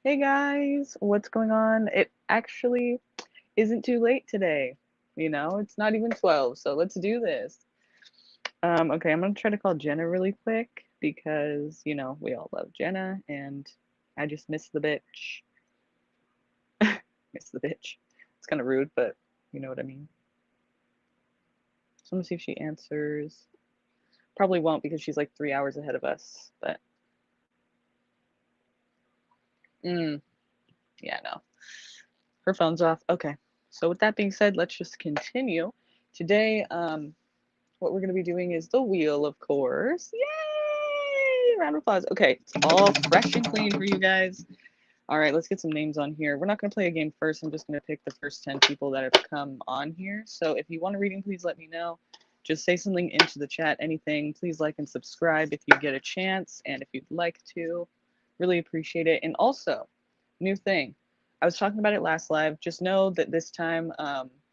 Hey guys, what's going on? It actually isn't too late today. It's not even 12, so let's do this. Okay, I'm gonna try to call Jenna really quick because, we all love Jenna and I just miss the bitch. Miss the bitch. It's kind of rude, but you know what I mean. So I'm gonna see if she answers. Probably won't because she's like 3 hours ahead of us, but mm, yeah, no. Her phone's off. Okay. So with that being said, let's just continue. Today, what we're going to be doing is the wheel, of course. Yay! Round of applause. Okay, it's all fresh and clean for you guys. All right, let's get some names on here. We're not going to play a game first. I'm just going to pick the first 10 people that have come on here. So if you want a reading, please let me know. Just say something into the chat, anything. Please like and subscribe if you get a chance and if you'd like to. Really appreciate it. And also, new thing. I was talking about it last live. Just know that this time,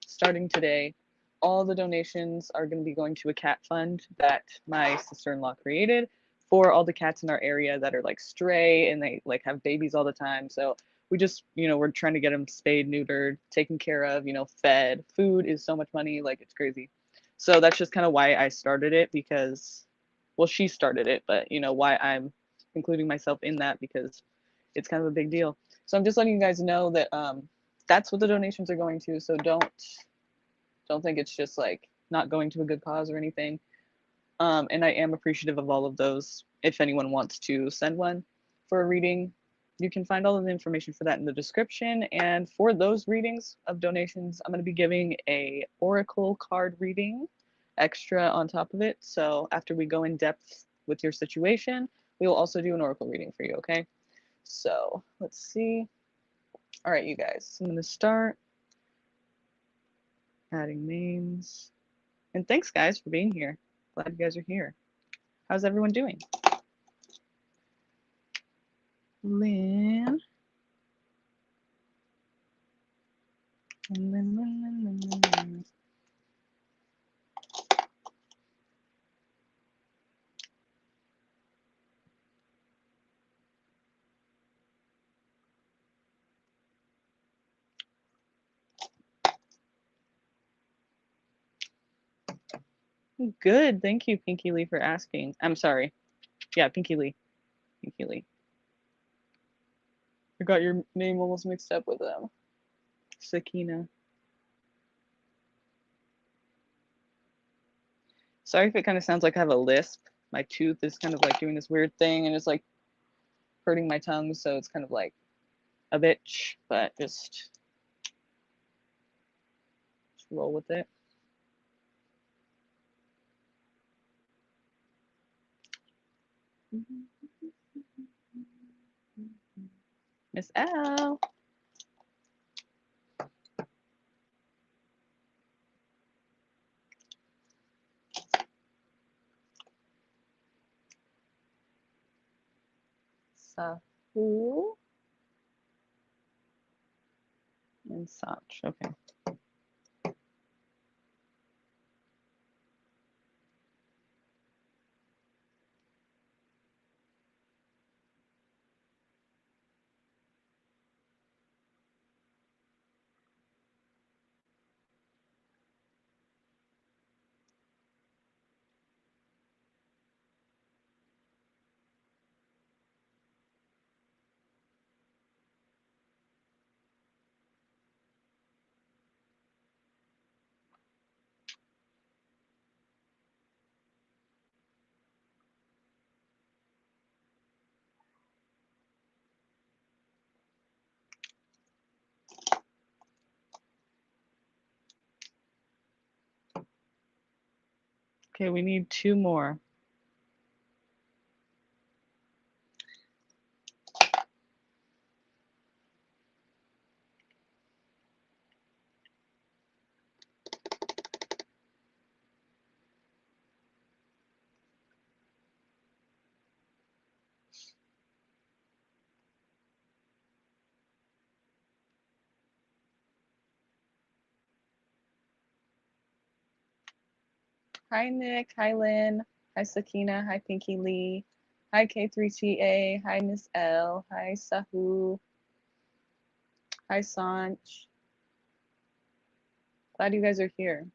starting today, all the donations are going to be going to a cat fund that my sister-in-law created for all the cats in our area that are like stray and they like have babies all the time. So we just, we're trying to get them spayed, neutered, taken care of, fed. Food is so much money, like it's crazy. So that's just kind of why I started it because, well, she started it, but why I'm including myself in that because it's kind of a big deal. So I'm just letting you guys know that that's what the donations are going to. So don't think it's just like not going to a good cause or anything. And I am appreciative of all of those. If anyone wants to send one for a reading, you can find all of the information for that in the description. And for those readings of donations, I'm going to be giving a oracle card reading extra on top of it. So after we go in depth with your situation, we will also do an oracle reading for you, okay? So let's see. All right, you guys, I'm going to start adding names. And thanks, guys, for being here. Glad you guys are here. How's everyone doing? Lynn. Good. Thank you, Pinky Lee, for asking. I'm sorry. Yeah, Pinky Lee. Pinky Lee. I got your name almost mixed up with Sakina. Sorry if it kind of sounds like I have a lisp. My tooth is kind of like doing this weird thing and it's like hurting my tongue, so it's kind of like a bitch, but just roll with it. Miss L. Sahu and Sach. Okay. Okay, we need two more. Hi, Nick. Hi, Lynn. Hi, Sakina. Hi, Pinky Lee. Hi, K3TA. Hi, Miss L. Hi, Sahu. Hi, Sanch. Glad you guys are here.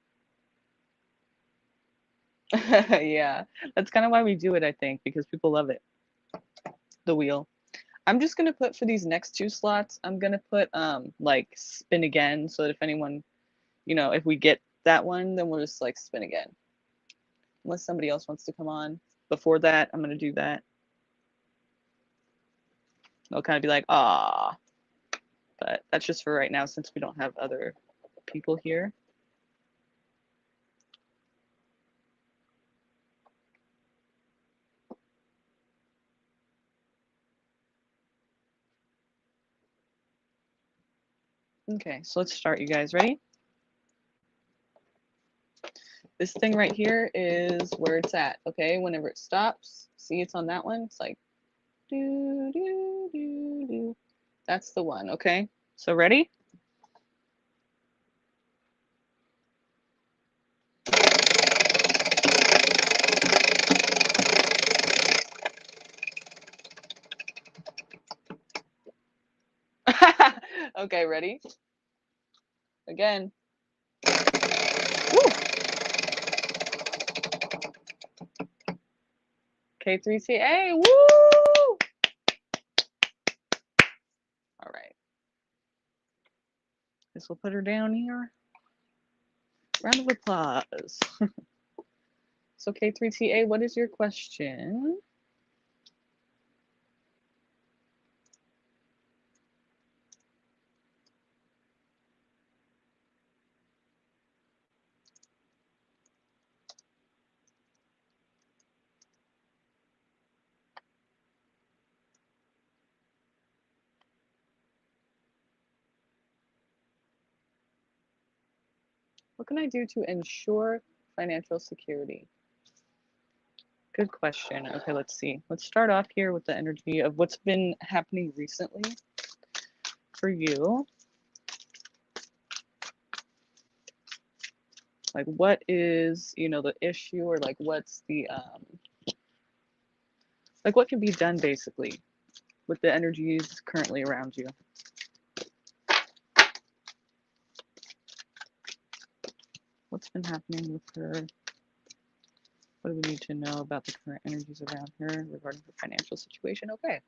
Yeah, that's kind of why we do it, I think, because people love it. The wheel. I'm just gonna put for these next two slots, I'm gonna put like spin again so that if anyone, if we get that one, then we'll just like spin again. Unless somebody else wants to come on. Before that, I'm gonna do that. They'll kind of be like, ah, but that's just for right now since we don't have other people here. Okay, so let's start, you guys. Ready? This thing right here is where it's at, okay? Whenever it stops, see it's on that one? It's like, do, do, do, do. That's the one, okay? So ready? Okay, ready? Again. Woo! K3TA, woo! All right. Guess we'll put her down here. Round of applause. So K3TA, what is your question? What can I do to ensure financial security? Good question. Okay, let's see. Let's start off here with the energy of what's been happening recently for you. Like what is, the issue or like what's the like what can be done basically with the energies currently around you? What's been happening with her? What do we need to know about the current energies around her regarding her financial situation? Okay.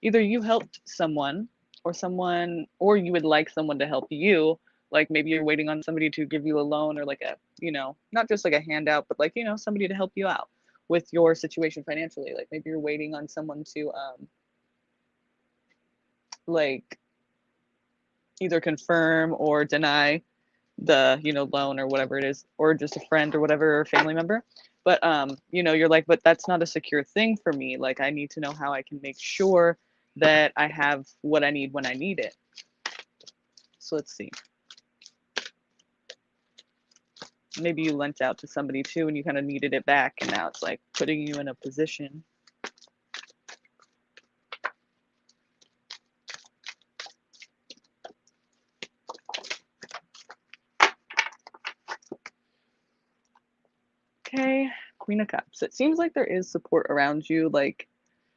Either you helped someone or you would like someone to help you. Like maybe you're waiting on somebody to give you a loan or like a, not just like a handout, but like, somebody to help you out with your situation financially. Like maybe you're waiting on someone to like either confirm or deny the loan or whatever it is, or just a friend or whatever, or family member. But you're like, but that's not a secure thing for me. Like I need to know how I can make sure that I have what I need when I need it. So let's see, maybe you lent out to somebody too and you kind of needed it back, and now it's like putting you in a position. Okay, Queen of Cups. It seems like there is support around you. Like,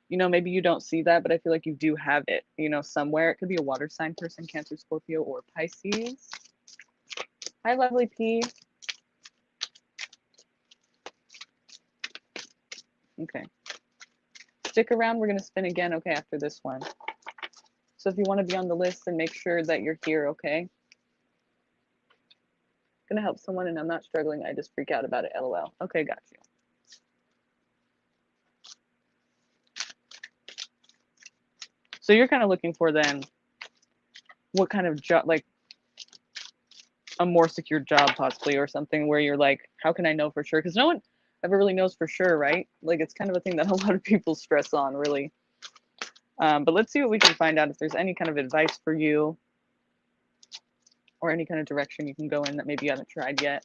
maybe you don't see that, but I feel like you do have it, somewhere. It could be a water sign person, Cancer, Scorpio, or Pisces. Hi, lovely P. Okay. Stick around. We're going to spin again, okay, after this one. So if you want to be on the list, then make sure that you're here, okay? Going to help someone and I'm not struggling. I just freak out about it, LOL. Okay, got you. So you're kind of looking for then what kind of job, like a more secure job possibly, or something where you're like, how can I know for sure? Because no one ever really knows for sure, right? Like it's kind of a thing that a lot of people stress on, really. But let's see what we can find out, if there's any kind of advice for you or any kind of direction you can go in that maybe you haven't tried yet.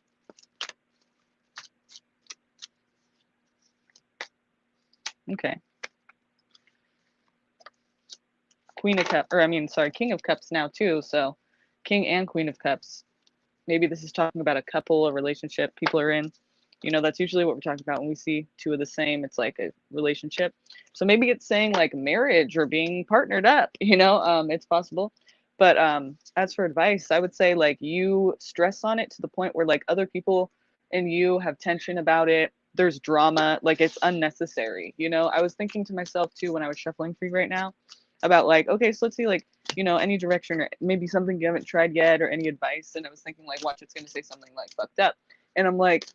Okay. King of Cups now too. So King and Queen of Cups. Maybe this is talking about a couple, a relationship people are in. You know, that's usually what we're talking about when we see two of the same. It's like a relationship. So maybe it's saying like marriage or being partnered up, you know, it's possible. But as for advice, I would say like you stress on it to the point where like other people and you have tension about it. There's drama, like it's unnecessary. You know, I was thinking to myself too when I was shuffling for you right now about like, okay, so let's see like, you know, any direction or maybe something you haven't tried yet or any advice. And I was thinking like, watch, it's going to say something like fucked up. And I'm like,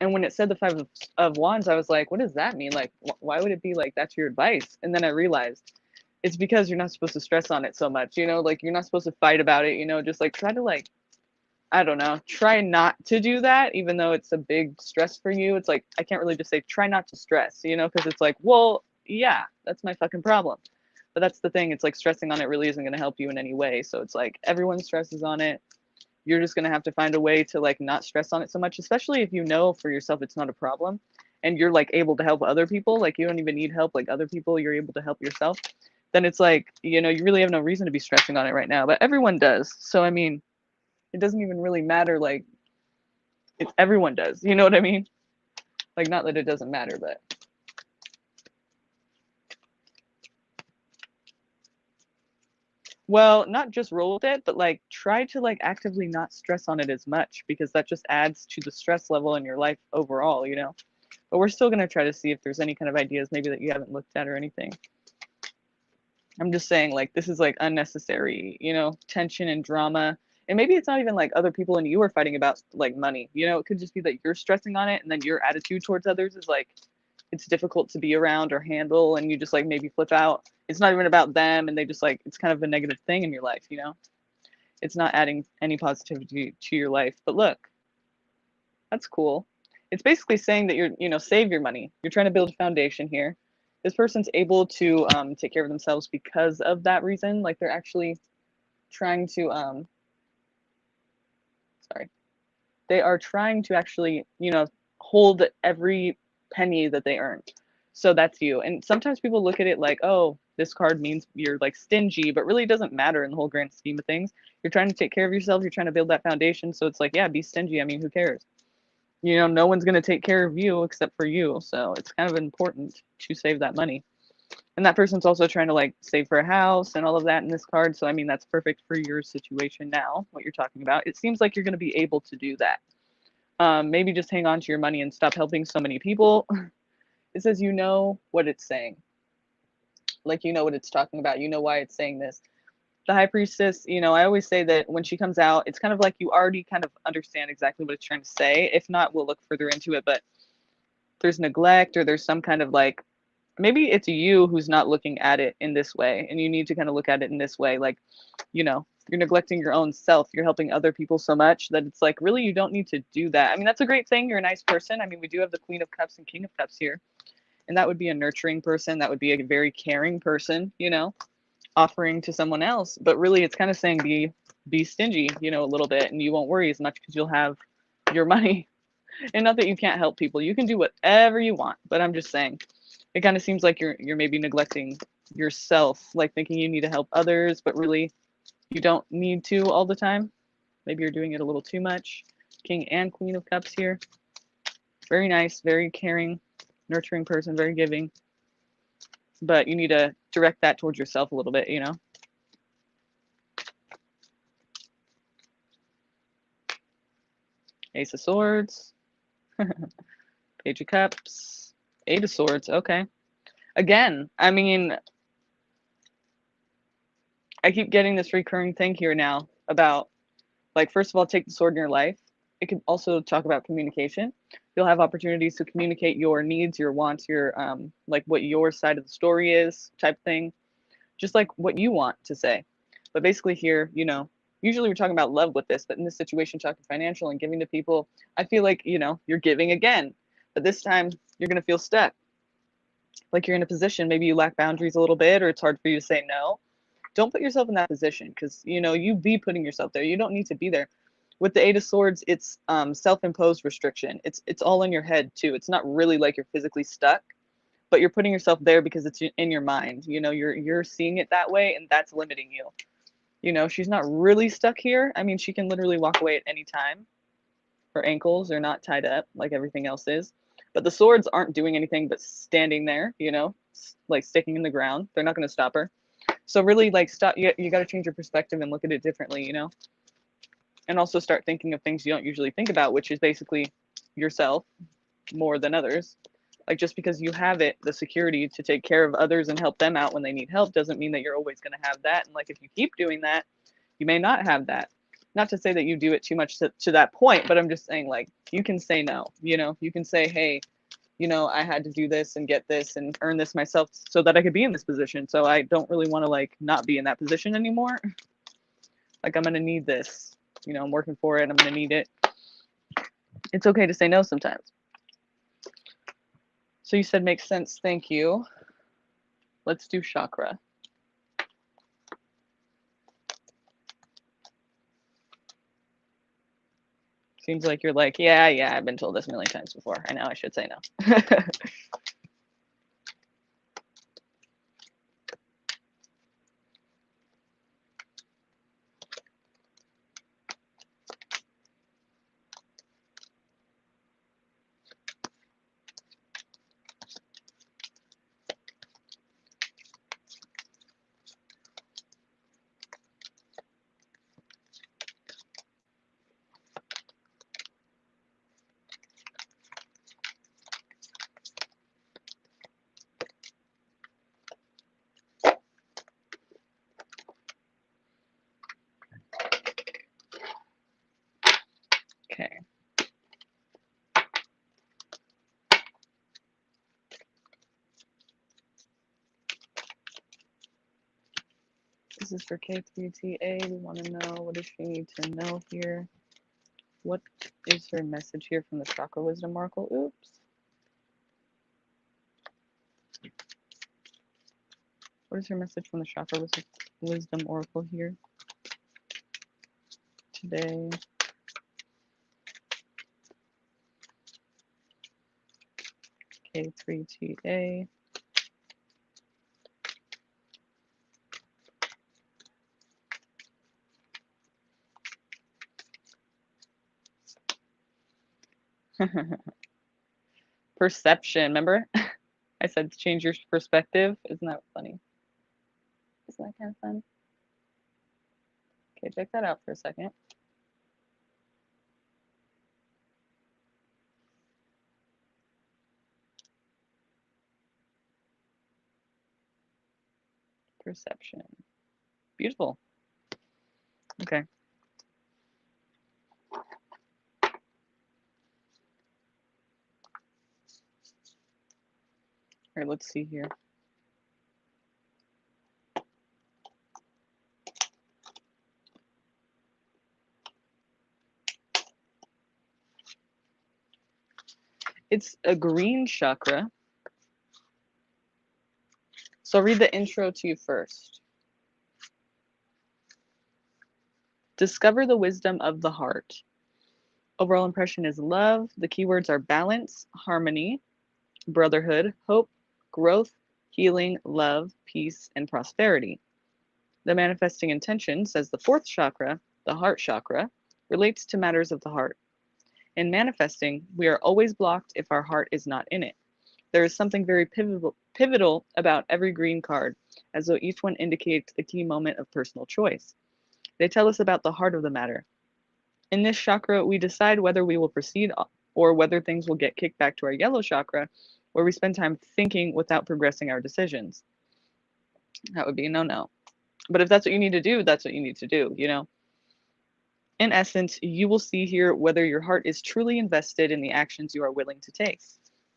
and when it said the of wands, I was like, what does that mean? Like, why would it be like that's your advice? And then I realized it's because you're not supposed to stress on it so much, you know, like you're not supposed to fight about it, you know, just like try to like, I don't know, try not to do that, even though it's a big stress for you. It's like, I can't really just say, try not to stress, you know, because it's like, well, yeah, that's my fucking problem. But that's the thing. It's like stressing on it really isn't going to help you in any way. So it's like everyone stresses on it. You're just going to have to find a way to like not stress on it so much, especially if you know for yourself it's not a problem and you're like able to help other people. Like you don't even need help, like other people, you're able to help yourself. Then it's like, you know, you really have no reason to be stressing on it right now, but everyone does. So, I mean, it doesn't even really matter. Like, it's everyone does. You know what I mean? Like, not that it doesn't matter, but. Well, not just roll with it, but like try to like actively not stress on it as much because that just adds to the stress level in your life overall, you know. But we're still going to try to see if there's any kind of ideas maybe that you haven't looked at or anything. I'm just saying like this is like unnecessary, you know, tension and drama. And maybe it's not even like other people and you are fighting about like money. You know, it could just be that you're stressing on it and then your attitude towards others is like it's difficult to be around or handle and you just like maybe flip out. It's not even about them and they just like it's kind of a negative thing in your life, you know. It's not adding any positivity to your life. But look, that's cool. It's basically saying that you're, you know, save your money. You're trying to build a foundation here. This person's able to take care of themselves because of that reason. Like they're actually trying to, sorry, they are trying to actually, you know, hold every penny that they earn. So that's you. And sometimes people look at it like, oh, this card means you're like stingy, but really it doesn't matter in the whole grand scheme of things. You're trying to take care of yourself. You're trying to build that foundation. So it's like, yeah, be stingy. I mean, who cares? You know, no one's going to take care of you except for you. So it's kind of important to save that money. And that person's also trying to like save for a house and all of that in this card. So, I mean, that's perfect for your situation now, what you're talking about. It seems like you're going to be able to do that. Maybe just hang on to your money and stop helping so many people. It says, you know what it's saying. Like, you know what it's talking about. You know why it's saying this. The high priestess, you know, I always say that when she comes out, it's kind of like you already kind of understand exactly what it's trying to say. If not, we'll look further into it. But there's neglect or there's some kind of like, maybe it's you who's not looking at it in this way. And you need to kind of look at it in this way. Like, you know, you're neglecting your own self. You're helping other people so much that it's like, really, you don't need to do that. I mean, that's a great thing. You're a nice person. I mean, we do have the Queen of Cups and King of Cups here. And that would be a nurturing person. That would be a very caring person, you know, offering to someone else. But really, it's kind of saying be stingy, you know, a little bit, and you won't worry as much because you'll have your money. And not that you can't help people. You can do whatever you want. But I'm just saying, it kind of seems like you're maybe neglecting yourself, like thinking you need to help others, but really you don't need to all the time. Maybe you're doing it a little too much. King and Queen of Cups here. Very nice, very caring, nurturing person, very giving. But you need to direct that towards yourself a little bit, you know? Ace of Swords. Page of Cups. Eight of Swords. Okay. Again, I mean, I keep getting this recurring thing here now about, like, first of all, take the sword in your life. It can also talk about communication. You'll have opportunities to communicate your needs, your wants, your, like, what your side of the story is, type thing. Just like what you want to say. But basically here, you know, usually we're talking about love with this, but in this situation, talking financial and giving to people, I feel like, you know, you're giving again. But this time you're going to feel stuck. Like you're in a position, maybe you lack boundaries a little bit, or it's hard for you to say no. Don't put yourself in that position because, you know, you be putting yourself there. You don't need to be there. With the Eight of Swords, it's self-imposed restriction. It's all in your head too. It's not really like you're physically stuck, but you're putting yourself there because it's in your mind. You know, you're seeing it that way, and that's limiting you. You know, she's not really stuck here. I mean, she can literally walk away at any time. Her ankles are not tied up like everything else is. But the swords aren't doing anything but standing there, you know, like sticking in the ground. They're not going to stop her. So really, like, stop. You got to change your perspective and look at it differently, you know? And also start thinking of things you don't usually think about, which is basically yourself more than others. Like, just because you have it, the security to take care of others and help them out when they need help, doesn't mean that you're always going to have that. And like, if you keep doing that, you may not have that. Not to say that you do it too much to that point, but I'm just saying, like, you can say no, you know, you can say, hey, you know, I had to do this and get this and earn this myself so that I could be in this position. So I don't really want to, like, not be in that position anymore. Like, I'm going to need this, you know, I'm working for it. I'm going to need it. It's okay to say no sometimes. So you said makes sense. Thank you. Let's do chakra. Seems like you're like, yeah, I've been told this a million times before. I know I should say no. Okay. This is for K3TA. We want to know, what does she need to know here? What is her message here from the Chakra Wisdom Oracle? Oops. What is her message from the Chakra Wisdom Oracle here today? K3TA. Perception. Remember? I said to change your perspective. Isn't that funny? Isn't that kind of fun? Okay, check that out for a second. Perception. Beautiful. Okay. All right, let's see here. It's a green chakra. So I'll read the intro to you first. Discover the wisdom of the heart. Overall impression is love. The keywords are balance, harmony, brotherhood, hope, growth, healing, love, peace, and prosperity. The manifesting intention, says the fourth chakra, the heart chakra, relates to matters of the heart. In manifesting, we are always blocked if our heart is not in it. There is something very pivotal about every green card, as though each one indicates a key moment of personal choice. They tell us about the heart of the matter. In this chakra, we decide whether we will proceed or whether things will get kicked back to our yellow chakra, where we spend time thinking without progressing our decisions. That would be a no-no. But if that's what you need to do, that's what you need to do, you know? In essence, you will see here whether your heart is truly invested in the actions you are willing to take.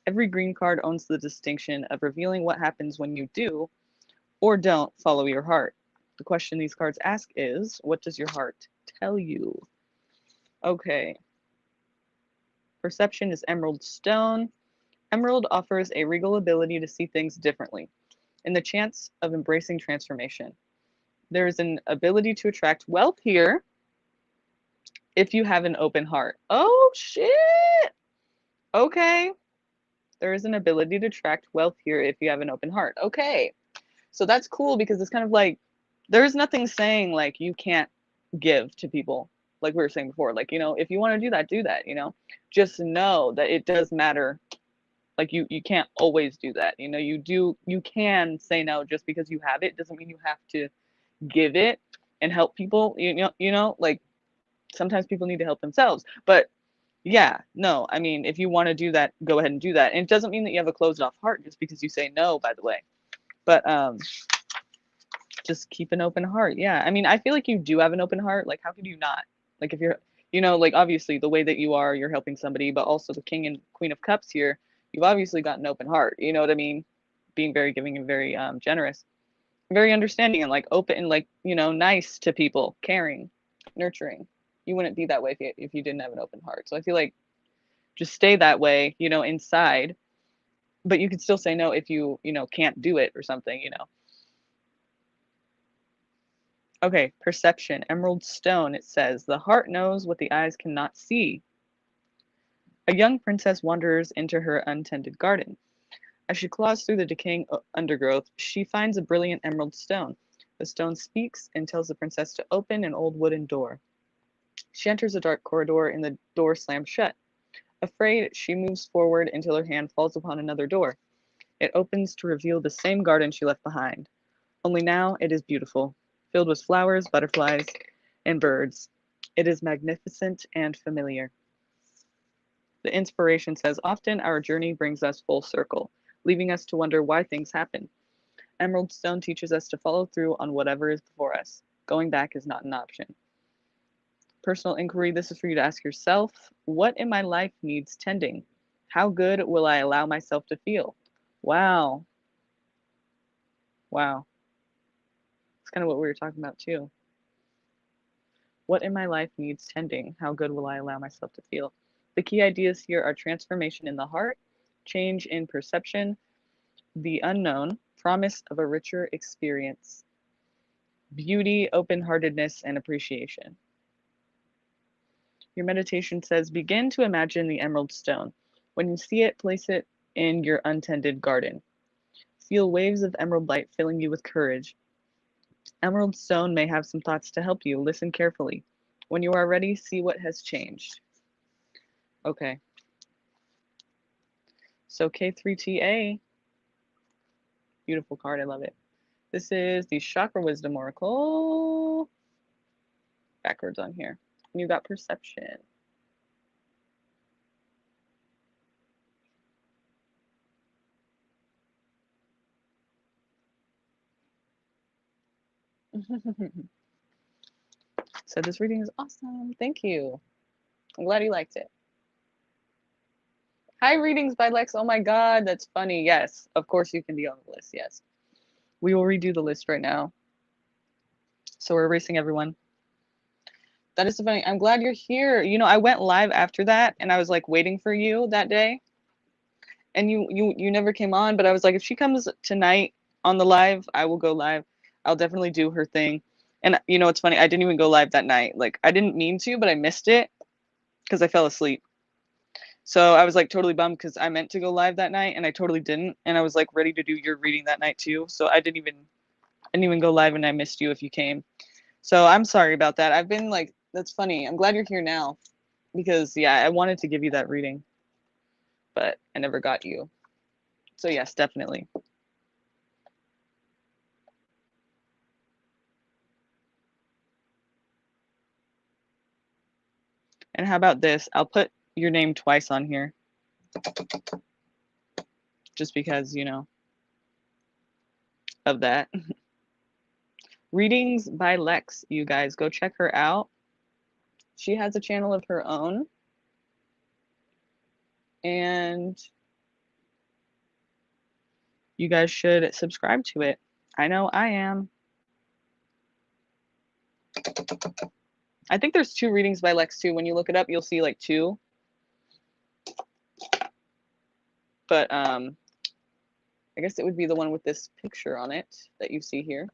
Every green card owns the distinction of revealing what happens when you do or don't follow your heart. The question these cards ask is, what does your heart tell you? Okay. Perception is emerald stone. Emerald offers a regal ability to see things differently and the chance of embracing transformation. There is an ability to attract wealth here if you have an open heart. Oh, shit. Okay. There is an ability to attract wealth here if you have an open heart. Okay. So that's cool because it's kind of like, there's nothing saying like you can't give to people. like we were saying before, like, you know, if you want to do that, you know, just know that it does matter. Like you can't always do that. You know, you can say no. Just because you have it doesn't mean you have to give it and help people. Like sometimes people need to help themselves. But yeah, no, I mean, if you want to do that, go ahead and do that. And it doesn't mean that you have a closed off heart just because you say no, by the way. But just keep an open heart. Yeah. I mean, I feel like you do have an open heart. Like, how could you not? Like, if you're, like, obviously the way that you are, you're helping somebody, but also the King and Queen of Cups here, you've obviously got an open heart. You know what I mean? Being very giving and very generous, very understanding and like open and like, nice to people, caring, nurturing. You wouldn't be that way if you didn't have an open heart. So I feel like just stay that way, inside, but you can still say no if you can't do it or something. Okay, perception. Emerald stone, it says, the heart knows what the eyes cannot see. A young princess wanders into her untended garden. As she claws through the decaying undergrowth, she finds a brilliant emerald stone. The stone speaks and tells the princess to open an old wooden door. She enters a dark corridor and the door slams shut. Afraid, she moves forward until her hand falls upon another door. It opens to reveal the same garden she left behind. Only now it is beautiful, filled with flowers, butterflies, and birds. It is magnificent and familiar. The inspiration says, often our journey brings us full circle, leaving us to wonder why things happen. Emerald Stone teaches us to follow through on whatever is before us. Going back is not an option. Personal inquiry, this is for you to ask yourself, what in my life needs tending? How good will I allow myself to feel? Wow. Wow. It's kind of what we were talking about too. What in my life needs tending? How good will I allow myself to feel? The key ideas here are transformation in the heart, change in perception, the unknown, promise of a richer experience, beauty, open-heartedness, and appreciation. Your meditation says, begin to imagine the emerald stone. When you see it, place it in your untended garden. Feel waves of emerald light filling you with courage. Emerald stone may have some thoughts to help you. Listen carefully. When you are ready, see what has changed. Okay. So K3TA, beautiful card. I love it. This is the Chakra Wisdom Oracle. Backwards on here. And you got perception. So this reading is awesome. Thank you. I'm glad you liked it. Hi, readings by Lex. Oh my God, that's funny. Yes, of course you can be on the list. Yes. We will redo the list right now. So we're erasing everyone. That is so funny. I'm glad you're here. I went live after that and I was like waiting for you that day. And you never came on, but I was like, if she comes tonight on the live, I will go live. I'll definitely do her thing. And it's funny, I didn't even go live that night. Like I didn't mean to, but I missed it because I fell asleep. So I was like totally bummed because I meant to go live that night and I totally didn't. And I was like ready to do your reading that night too. So I didn't even go live and I missed you if you came. So I'm sorry about that. I've been like, that's funny. I'm glad you're here now because yeah, I wanted to give you that reading, but I never got you. So yes, definitely. And how about this? I'll put your name twice on here. Just because, of that. Readings by Lex, you guys. Go check her out. She has a channel of her own. And you guys should subscribe to it. I know I am. I think there's 2 readings by Lex too. When you look it up, you'll see like 2. But I guess it would be the one with this picture on it that you see here.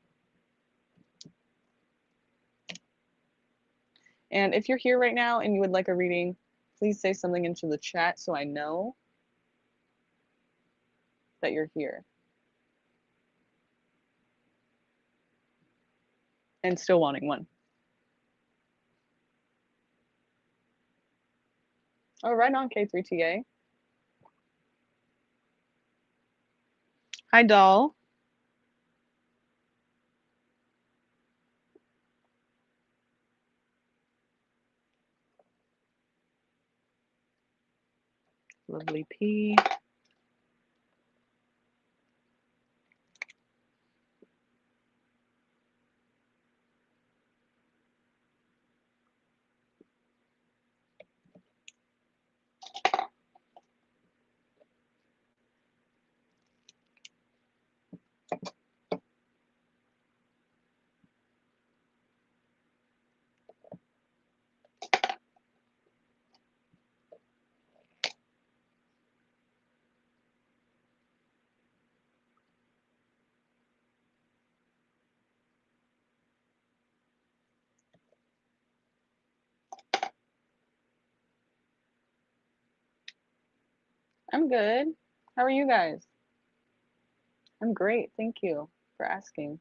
And if you're here right now and you would like a reading, please say something into the chat so I know that you're here. And still wanting one. Oh, right on, K3TA. Hi, doll. Lovely P. I'm good. How are you guys? I'm great. Thank you for asking.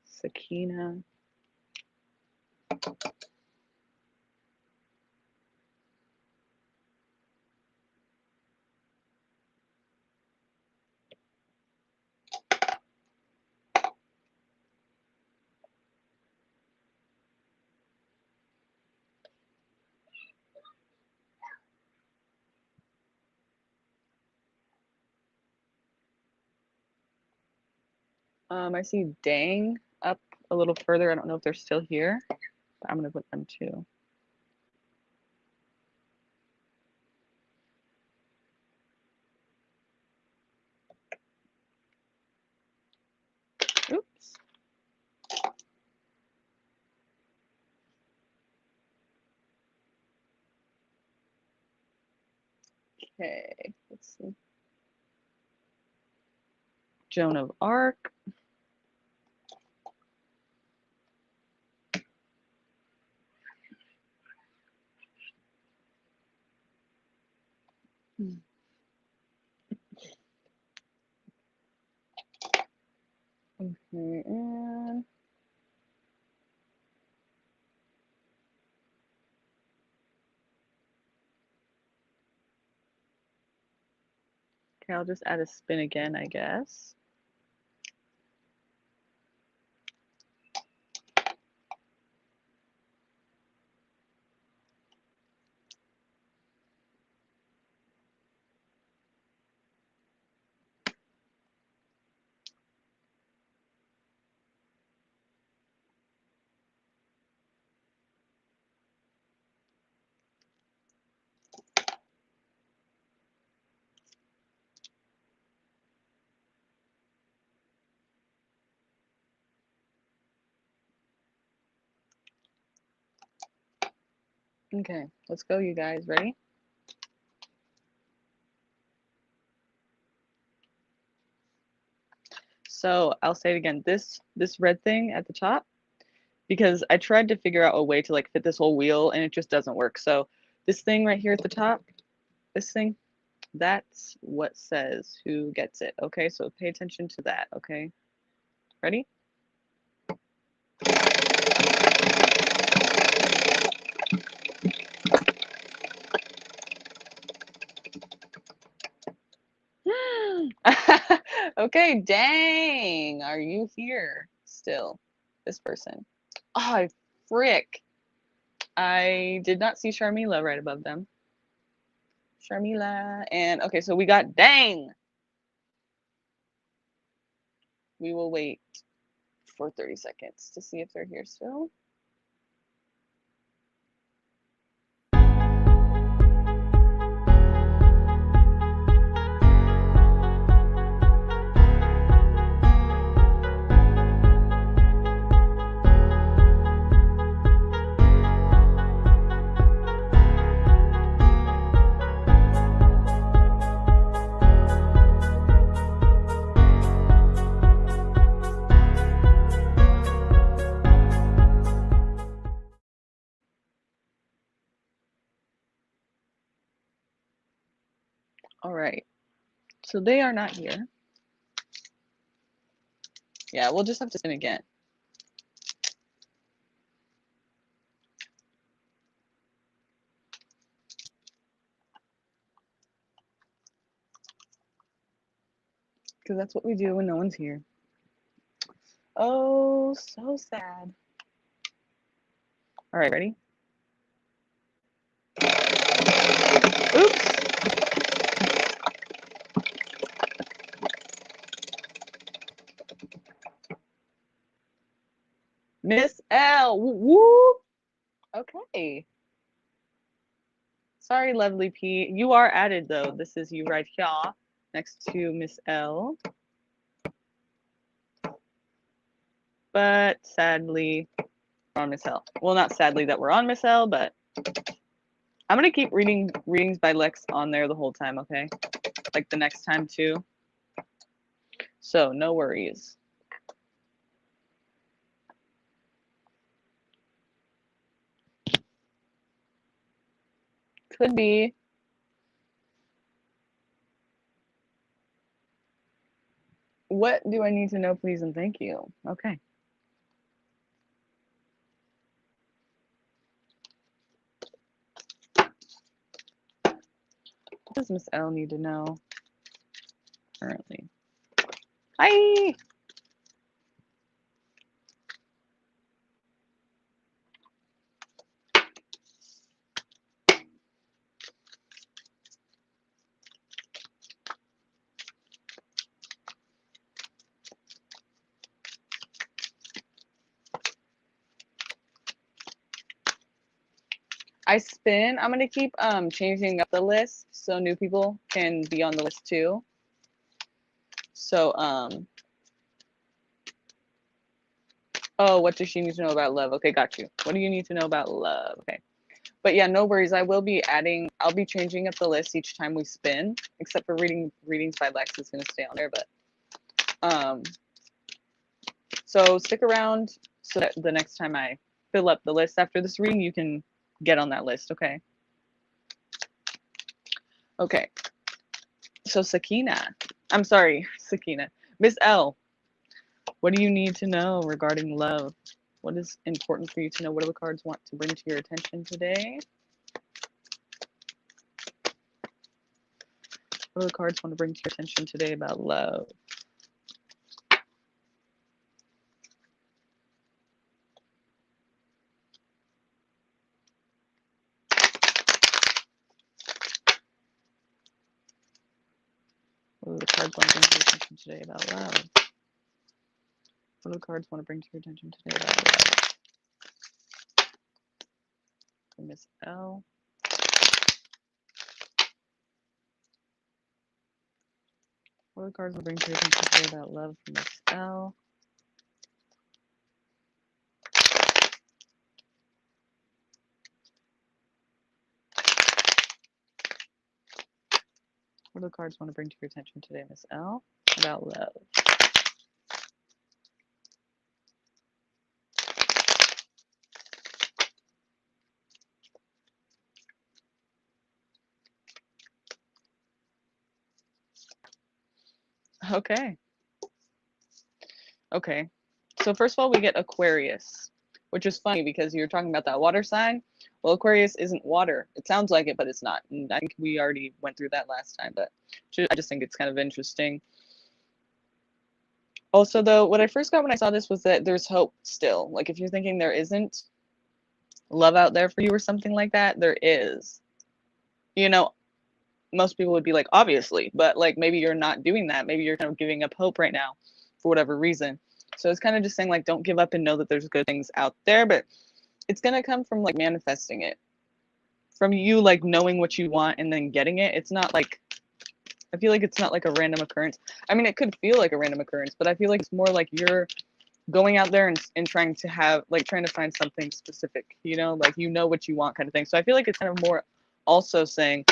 Sakina. I see Dang up a little further. I don't know if they're still here, but I'm gonna put them too. Oops. Okay, let's see. Joan of Arc. Okay, and okay, I'll just add a spin again, I guess. Okay, let's go, you guys. Ready? So I'll say it again. This red thing at the top, because I tried to figure out a way to like fit this whole wheel and it just doesn't work. So this thing right here at the top, this thing, that's what says who gets it. Okay, so pay attention to that. Okay, ready? Okay, dang, are you here still? This person. Oh, frick. I did not see Sharmila right above them. Sharmila. And okay, so we got dang. We will wait for 30 seconds to see if they're here still. All right, so they are not here. Yeah, we'll just have to spin again. Because that's what we do when no one's here. Oh, so sad. All right, ready? Oops. Miss L. Woo. Okay. Sorry, lovely P. You are added though. This is you right here next to Miss L. But sadly, we're on Miss L. Well, not sadly that we're on Miss L, but I'm gonna keep reading readings by Lex on there the whole time, okay? Like the next time too. So no worries. Could be. What do I need to know, please and thank you? Okay. What does Miss L need to know currently? Hi. I spin. I'm gonna keep changing up the list so new people can be on the list too. So oh, what does she need to know about love? Okay, got you. What do you need to know about love? Okay. But yeah, no worries. I will be adding, I'll be changing up the list each time we spin, except for readings by Lex is gonna stay on there, but so stick around so that the next time I fill up the list after this reading, you can get on that list, okay? Okay. So Sakina, I'm sorry, Sakina. Miss L, what do you need to know regarding love? What is important for you to know? What do the cards want to bring to your attention today? What do the cards want to bring to your attention today about love? What do the cards want to bring to your attention today about love? What do the cards want to bring to your attention today about love? For Miss L. What do the cards want to bring to your attention today about love for Miss L? What do the cards want to bring to your attention today, Miss L? About love. Okay. Okay. So first of all, we get Aquarius, which is funny because you're talking about that water sign. Well, Aquarius isn't water. It sounds like it, but it's not. And I think we already went through that last time, but I just think it's kind of interesting. Also, though, what I first got when I saw this was that there's hope still. Like, if you're thinking there isn't love out there for you or something like that, there is. You know, most people would be like, obviously, but like maybe you're not doing that. Maybe you're kind of giving up hope right now for whatever reason. So it's kind of just saying, like, don't give up and know that there's good things out there, but it's going to come from like manifesting it, from you like knowing what you want and then getting it. It's not like, I feel like it's not like a random occurrence. I mean, it could feel like a random occurrence, but I feel like it's more like you're going out there and trying to have, like, trying to find something specific, you know, like, you know what you want kind of thing. So I feel like it's kind of more also saying,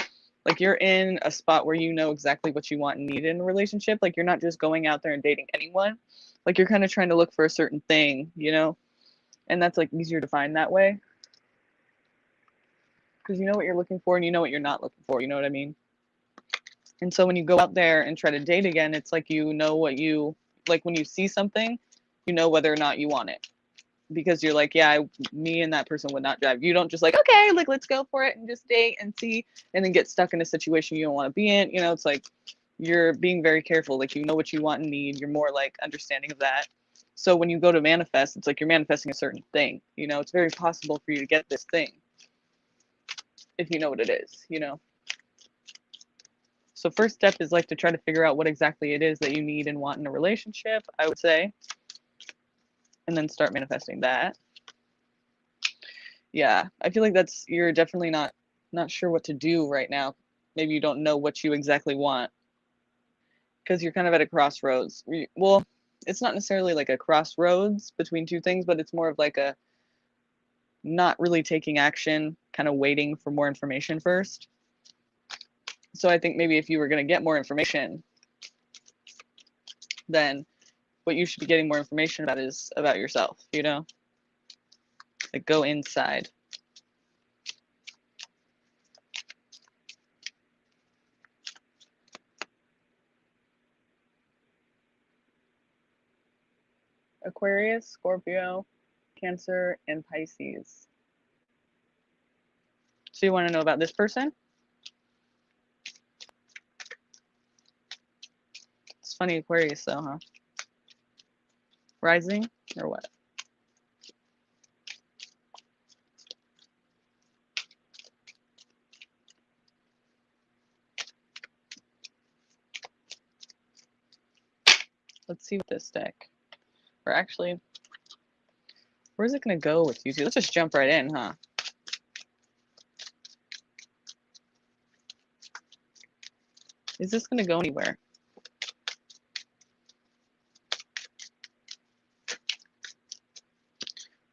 like, you're in a spot where you know exactly what you want and need in a relationship. Like, you're not just going out there and dating anyone. Like, you're kind of trying to look for a certain thing, you know? And that's, like, easier to find that way. Because you know what you're looking for and you know what you're not looking for, you know what I mean? And so when you go out there and try to date again, it's like you know what you, like, when you see something, you know whether or not you want it. Because you're like, yeah, me and that person would not drive. You don't just like, okay, like, let's go for it and just date and see, and then get stuck in a situation you don't want to be in. You know, it's like you're being very careful. Like, you know what you want and need. You're more like understanding of that. So when you go to manifest, it's like you're manifesting a certain thing. You know, it's very possible for you to get this thing if you know what it is, you know. So first step is like to try to figure out what exactly it is that you need and want in a relationship, I would say. And then start manifesting that. Yeah, I feel like you're definitely not sure what to do right now. Maybe you don't know what you exactly want because you're kind of at a crossroads. Well, it's not necessarily like a crossroads between two things, but it's more of like a not really taking action, kind of waiting for more information first. So I think maybe if you were going to get more information, then what you should be getting more information about is about yourself, you know? Like, go inside. Aquarius, Scorpio, Cancer, and Pisces. So you want to know about this person? It's funny, Aquarius though, huh? Rising or what? Let's see what this deck. Or actually, where's it going to go with you two? Let's just jump right in, huh? Is this going to go anywhere?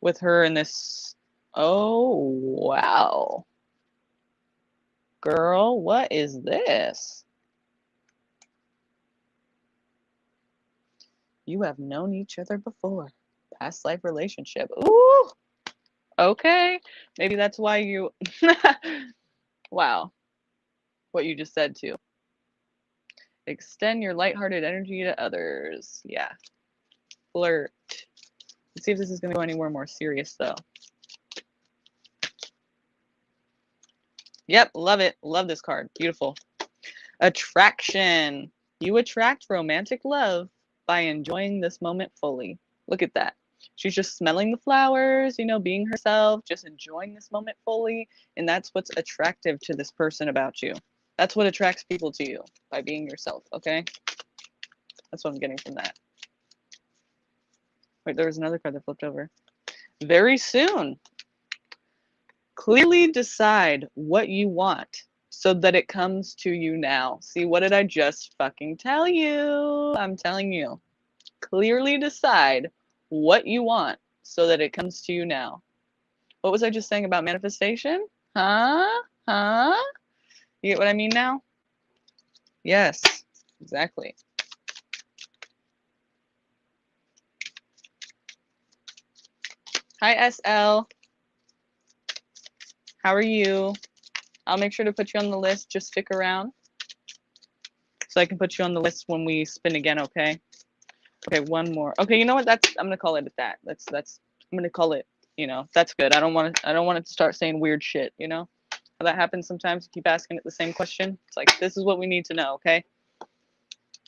With her in this. Oh, wow. Girl, what is this? You have known each other before. Past life relationship. Ooh. Okay. Maybe that's why you. Wow. What you just said too. Extend your lighthearted energy to others. Yeah. Flirt. Let's see if this is going to go anywhere more serious though. Yep, love it. Love this card. Beautiful. Attraction. You attract romantic love by enjoying this moment fully. Look at that. She's just smelling the flowers, you know, being herself, just enjoying this moment fully. And that's what's attractive to this person about you. That's what attracts people to you, by being yourself, okay? That's what I'm getting from that. Wait, there was another card that flipped over. Very soon. Clearly decide what you want so that it comes to you now. See, what did I just fucking tell you? I'm telling you. Clearly decide what you want so that it comes to you now. What was I just saying about manifestation? Huh? Huh? You get what I mean now? Yes, exactly. Hi, SL. How are you? I'll make sure to put you on the list. Just stick around so I can put you on the list when we spin again, okay? Okay, one more. Okay, you know what? I'm gonna call it at that. I'm gonna call it, you know, that's good. I don't want it to start saying weird shit, you know? How that happens sometimes, you keep asking it the same question. It's like, this is what we need to know, okay?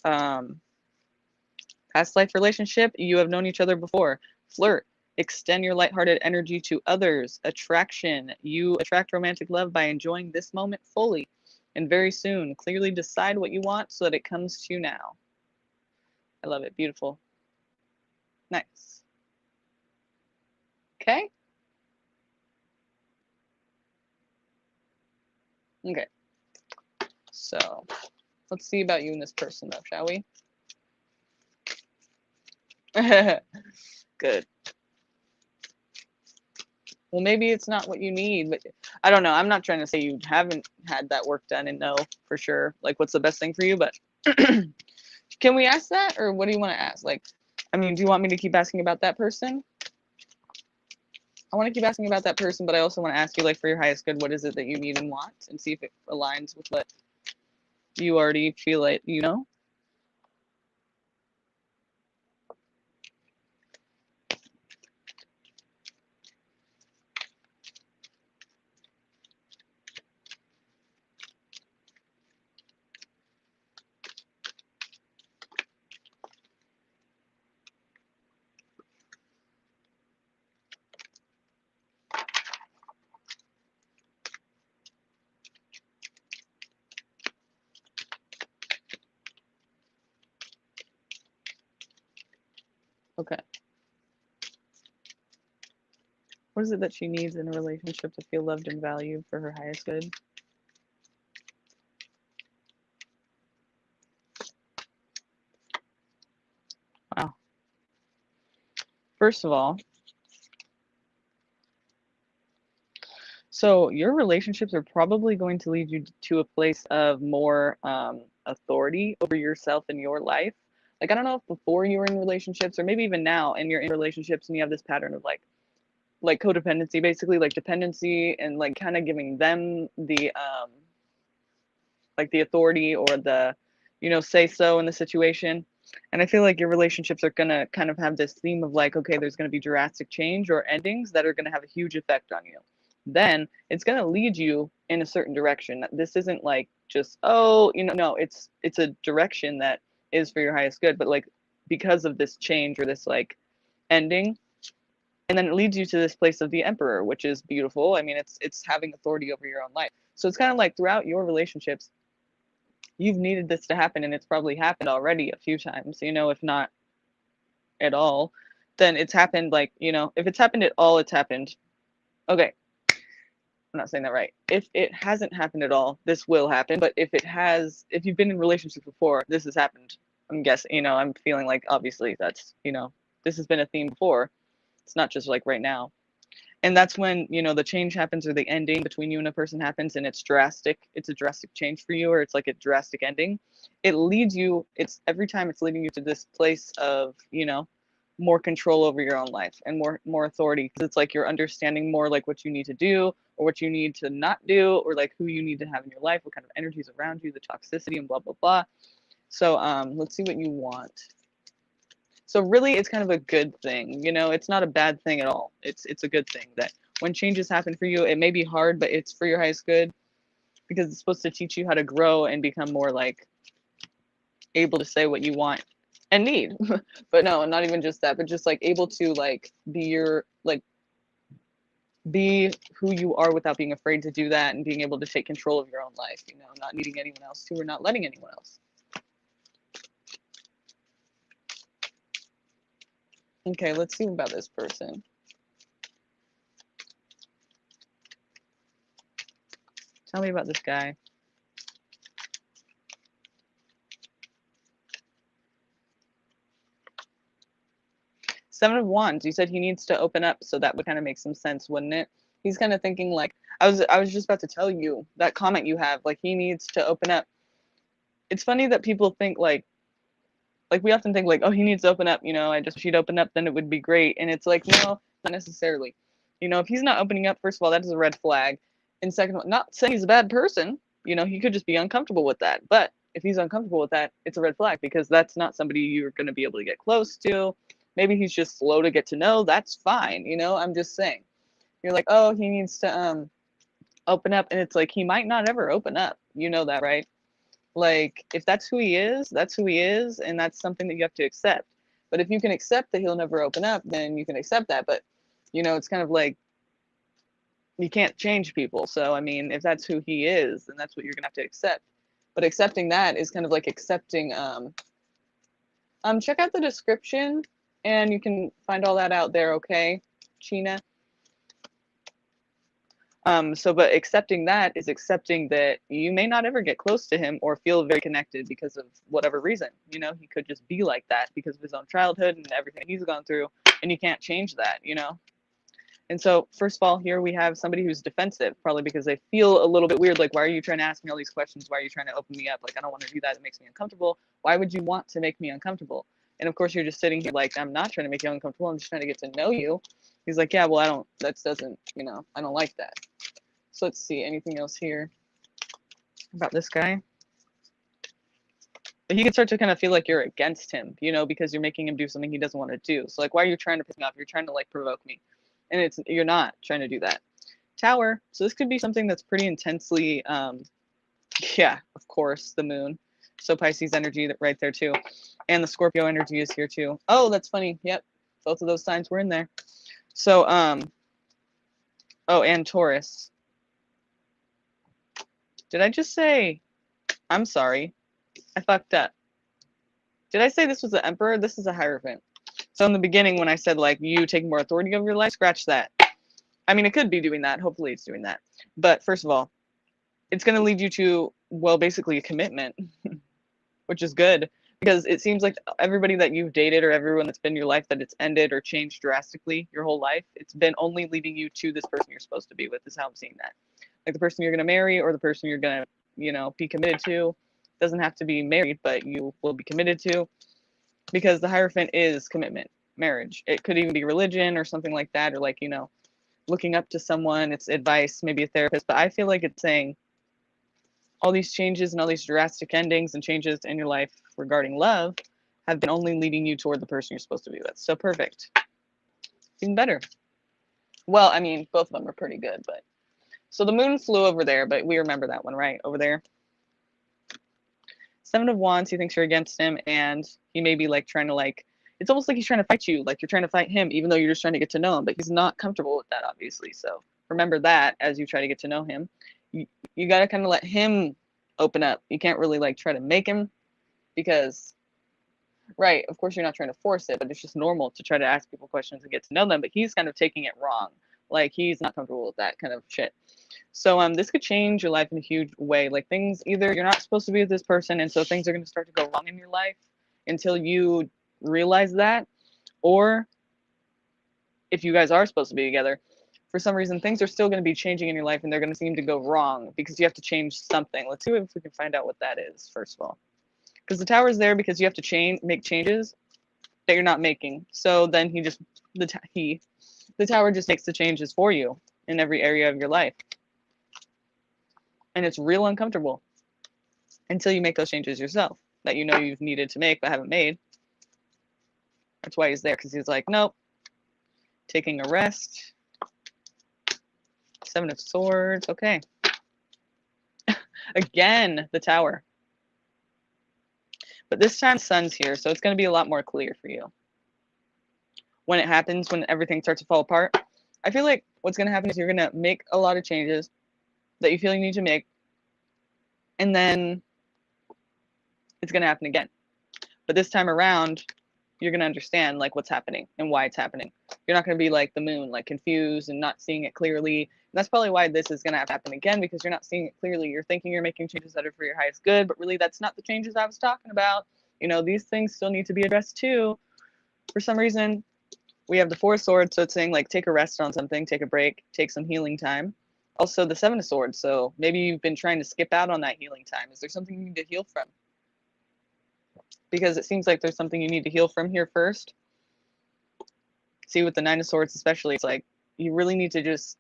Past life relationship, you have known each other before. Flirt. Extend your lighthearted energy to others. Attraction. You attract romantic love by enjoying this moment fully. And very soon, clearly decide what you want so that it comes to you now. I love it. Beautiful. Nice. Okay. Okay. So let's see about you and this person, though, shall we? Good. Well, maybe it's not what you need, but I don't know. I'm not trying to say you haven't had that work done and know for sure, like, what's the best thing for you, but can we ask that, or what do you want to ask? Like, I mean, do you want me to keep asking about that person? I want to keep asking about that person, but I also want to ask you, like, for your highest good, what is it that you need and want, and see if it aligns with what you already feel like you know. Okay. What is it that she needs in a relationship to feel loved and valued for her highest good? Wow. First of all, so your relationships are probably going to lead you to a place of more authority over yourself in your life. Like, I don't know if before you were in relationships or maybe even now and you're in relationships and you have this pattern of like codependency, basically like dependency and like kind of giving them the like the authority or the, say so in the situation. And I feel like your relationships are going to kind of have this theme of like, okay, there's going to be drastic change or endings that are going to have a huge effect on you. Then it's going to lead you in a certain direction. This isn't like just, oh, no, it's a direction that is for your highest good, but like because of this change or this like ending, and then it leads you to this place of the emperor, which is beautiful. I mean, it's having authority over your own life. So it's kind of like throughout your relationships, you've needed this to happen and it's probably happened already a few times, if not at all, then it's happened like, if it's happened at all, it's happened. Okay, I'm not saying that right. If it hasn't happened at all, this will happen. But if it has, if you've been in relationships before, this has happened. I'm guessing, I'm feeling like obviously that's, this has been a theme before. It's not just like right now. And that's when the change happens or the ending between you and a person happens and it's a drastic change for you or it's like a drastic ending. It leads you, it's every time it's leading you to this place of more control over your own life and more authority, because it's like you're understanding more like what you need to do or what you need to not do or like who you need to have in your life, what kind of energies around you, the toxicity and blah blah blah. So let's see what you want. So really, it's kind of a good thing. It's not a bad thing at all. It's a good thing that when changes happen for you, it may be hard, but it's for your highest good because it's supposed to teach you how to grow and become more like able to say what you want and need. But no, not even just that, but just like able to like be who you are without being afraid to do that and being able to take control of your own life, not needing anyone else to or not letting anyone else. Okay, let's see about this person. Tell me about this guy. Seven of Wands. You said he needs to open up, so that would kind of make some sense, wouldn't it? He's kind of thinking like I was just about to tell you that comment you have, like he needs to open up. It's funny that people think like we often think like, oh, he needs to open up, I just wish he'd open up, then it would be great. And it's like, no, not necessarily. If he's not opening up, first of all, that is a red flag. And second of all, not saying he's a bad person, he could just be uncomfortable with that. But if he's uncomfortable with that, it's a red flag because that's not somebody you're going to be able to get close to. Maybe he's just slow to get to know. That's fine. I'm just saying. You're like, oh, he needs to open up, and it's like he might not ever open up. You know that, right? Like, if that's who he is, that's who he is, and that's something that you have to accept. But if you can accept that he'll never open up, then you can accept that. But, it's kind of like you can't change people. So, I mean, if that's who he is, then that's what you're going to have to accept. But accepting that is kind of like accepting, check out the description, and you can find all that out there, okay, Sheena? But accepting that is accepting that you may not ever get close to him or feel very connected because of whatever reason. He could just be like that because of his own childhood and everything he's gone through, and you can't change that. And so, first of all, here we have somebody who's defensive, probably because they feel a little bit weird. Like, why are you trying to ask me all these questions? Why are you trying to open me up? Like, I don't want to do that. It makes me uncomfortable. Why would you want to make me uncomfortable? And of course, you're just sitting here like, I'm not trying to make you uncomfortable. I'm just trying to get to know you. He's like, yeah, well, that doesn't, I don't like that. So let's see, anything else here about this guy? But he can start to kind of feel like you're against him, because you're making him do something he doesn't want to do. So like, why are you trying to piss me off? You're trying to like provoke me. And you're not trying to do that. Tower. So this could be something that's pretty intensely, yeah, of course, the moon. So Pisces energy right there too. And the Scorpio energy is here too. Oh, that's funny. Yep. Both of those signs were in there. So, oh, and Taurus. Did I just say, I'm sorry, I fucked up. Did I say this was the Emperor? This is a Hierophant. So in the beginning, when I said like you taking more authority over your life, scratch that. I mean, it could be doing that. Hopefully it's doing that. But first of all, it's going to lead you to, well, basically a commitment, which is good because it seems like everybody that you've dated or everyone that's been in your life that it's ended or changed drastically your whole life, it's been only leading you to this person you're supposed to be with, is how I'm seeing that. Like the person you're going to marry or the person you're going to, be committed to. Doesn't have to be married, but you will be committed to, because the Hierophant is commitment, marriage. It could even be religion or something like that, or like, looking up to someone, it's advice, maybe a therapist. But I feel like it's saying all these changes and all these drastic endings and changes in your life regarding love have been only leading you toward the person you're supposed to be with. So perfect. Even better. Well, I mean, both of them are pretty good, but so the moon flew over there, but we remember that one, right? Over there. Seven of Wands, he thinks you're against him, and he may be like trying to like, it's almost like he's trying to fight you, like you're trying to fight him, even though you're just trying to get to know him, but he's not comfortable with that, obviously. So remember that as you try to get to know him. You got to kind of let him open up. You can't really like try to make him, because, right, of course you're not trying to force it, but it's just normal to try to ask people questions and get to know them, but he's kind of taking it wrong. Like he's not comfortable with that kind of shit. So this could change your life in a huge way. Like things, either you're not supposed to be with this person, and so things are going to start to go wrong in your life until you realize that, or if you guys are supposed to be together, for some reason things are still going to be changing in your life and they're going to seem to go wrong because you have to change something. Let's see if we can find out what that is first of all, because the Tower is there because you have to make changes that you're not making. So then the Tower just makes the changes for you in every area of your life. And it's real uncomfortable until you make those changes yourself that you've needed to make but haven't made. That's why he's there, because he's like, nope, taking a rest. Seven of Swords. Okay. Again, the Tower. But this time the Sun's here, so it's going to be a lot more clear for you. When it happens, when everything starts to fall apart, I feel like what's going to happen is you're going to make a lot of changes that you feel you need to make, and then it's going to happen again. But this time around, you're going to understand like what's happening and why it's happening. You're not going to be like the moon, like confused and not seeing it clearly. And that's probably why this is going to have to happen again, because you're not seeing it clearly. You're thinking you're making changes that are for your highest good, but really that's not the changes I was talking about. These things still need to be addressed too. For some reason, we have the Four of Swords, so it's saying like take a rest on something, take a break, take some healing time. Also the Seven of Swords, so maybe you've been trying to skip out on that healing time. Is there something you need to heal from? Because it seems like there's something you need to heal from here first. See, with the Nine of Swords especially, it's like you really need to just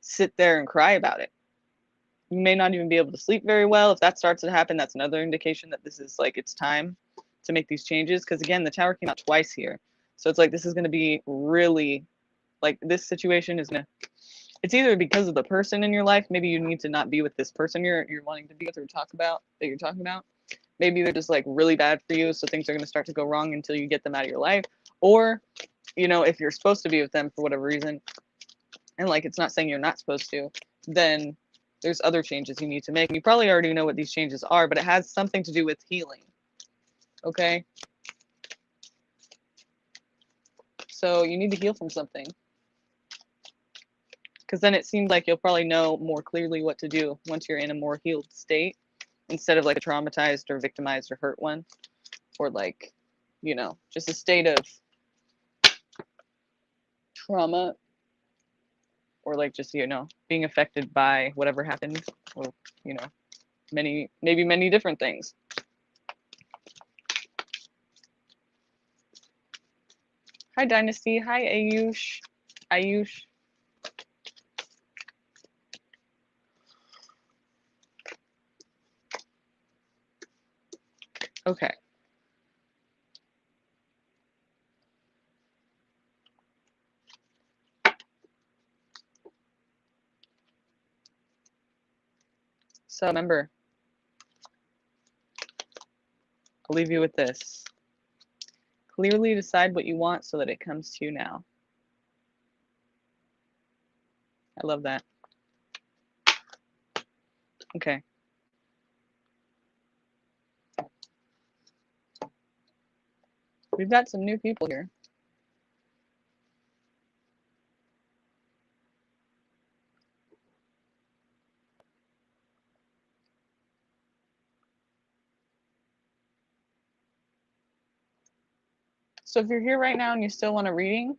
sit there and cry about it. You may not even be able to sleep very well. If that starts to happen, that's another indication that this is like it's time to make these changes. Because again, the Tower came out twice here. So it's like this is going to be really, like this situation is going to, it's either because of the person in your life, maybe you need to not be with this person you're wanting to be with or talking about. Maybe they're just like really bad for you, so things are going to start to go wrong until you get them out of your life. Or, if you're supposed to be with them for whatever reason, and like it's not saying you're not supposed to, then there's other changes you need to make. And you probably already know what these changes are, but it has something to do with healing. Okay? So you need to heal from something. Because then it seems like you'll probably know more clearly what to do once you're in a more healed state, instead of like a traumatized or victimized or hurt one, or like, just a state of trauma, or like just, being affected by whatever happened, or, many different things. Hi, Dynasty. Hi, Ayush. Ayush. Okay. So remember, I'll leave you with this. Clearly decide what you want so that it comes to you now. I love that. Okay. We've got some new people here. So if you're here right now and you still want a reading,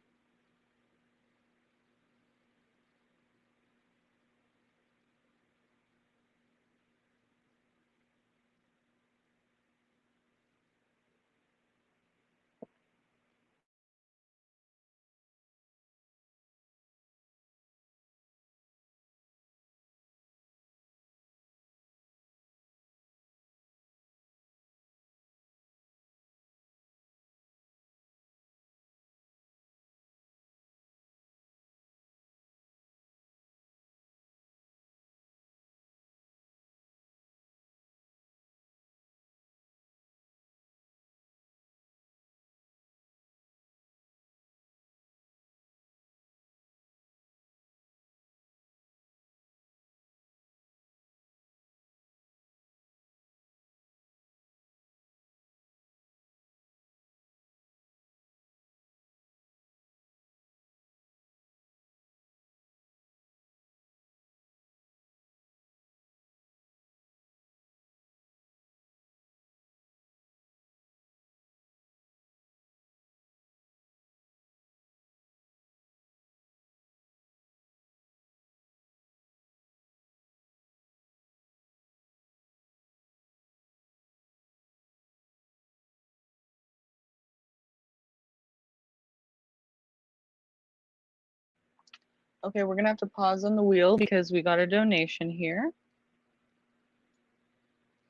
okay, we're gonna have to pause on the wheel because we got a donation here.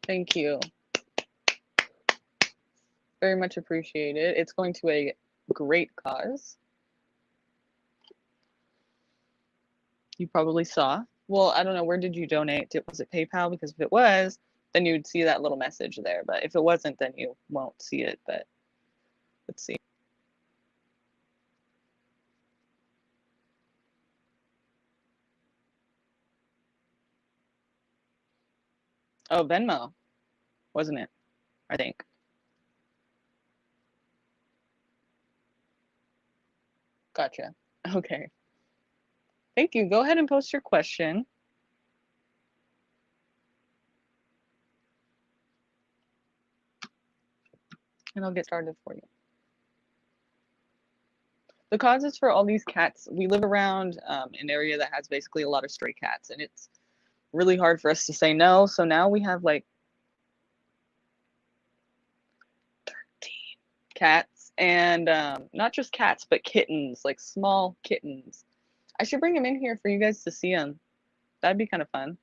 Thank you. Very much appreciated. It's going to a great cause. You probably saw. Well, I don't know, where did you donate? Was it PayPal? Because if it was, then you'd see that little message there. But if it wasn't, then you won't see it. But let's see. Oh, Venmo, wasn't it? I think. Gotcha. Okay. Thank you. Go ahead and post your question. And I'll get started for you. The causes for all these cats, we live around an area that has basically a lot of stray cats, and it's really hard for us to say no. So now we have like 13 cats, and not just cats, but kittens, like small kittens. I should bring them in here for you guys to see them. That'd be kind of fun.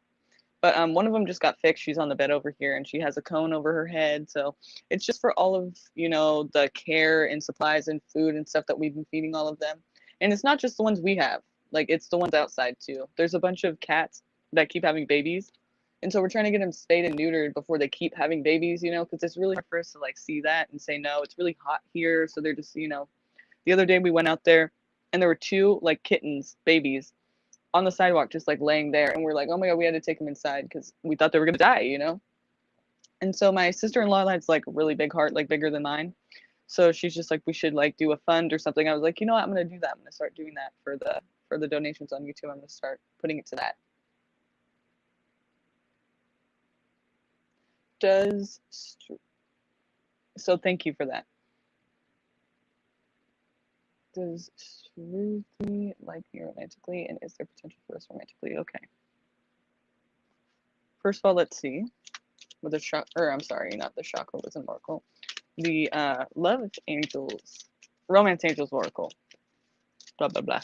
But one of them just got fixed. She's on the bed over here, and she has a cone over her head. So it's just for all of, the care and supplies and food and stuff that we've been feeding all of them. And it's not just the ones we have. Like, it's the ones outside too. There's a bunch of cats that keep having babies. And so we're trying to get them spayed and neutered before they keep having babies, because it's really hard for us to like see that and say no. It's really hot here, so they're just, The other day we went out there, and there were two like kittens, babies, on the sidewalk just like laying there, and we're like, oh my god, we had to take them inside because we thought they were gonna die. And so my sister-in-law has like a really big heart, like bigger than mine, so she's just like, we should like do a fund or something. I was like, you know what, I'm gonna do that. I'm gonna start doing that for the donations on YouTube. I'm gonna start putting it to that. Does so thank you for that. Does Shruti like me romantically, and is there potential for us romantically? Okay, first of all, let's see what the shock, or I'm sorry, not the chakra was in Oracle. The love angels, romance angels oracle, blah blah blah.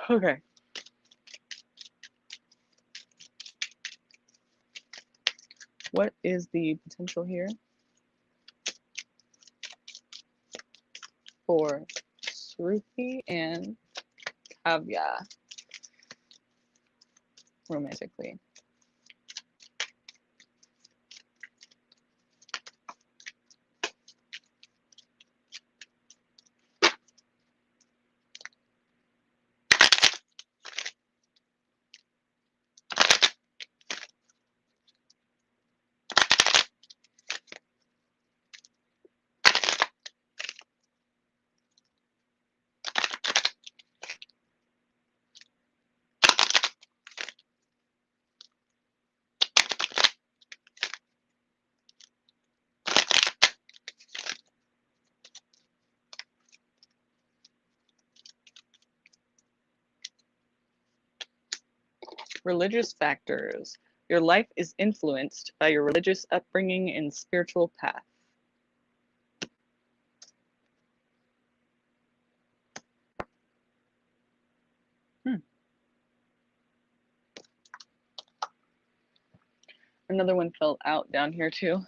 Okay. What is the potential here for Shruti and Kavya romantically? Religious factors. Your life is influenced by your religious upbringing and spiritual path. Another one fell out down here too.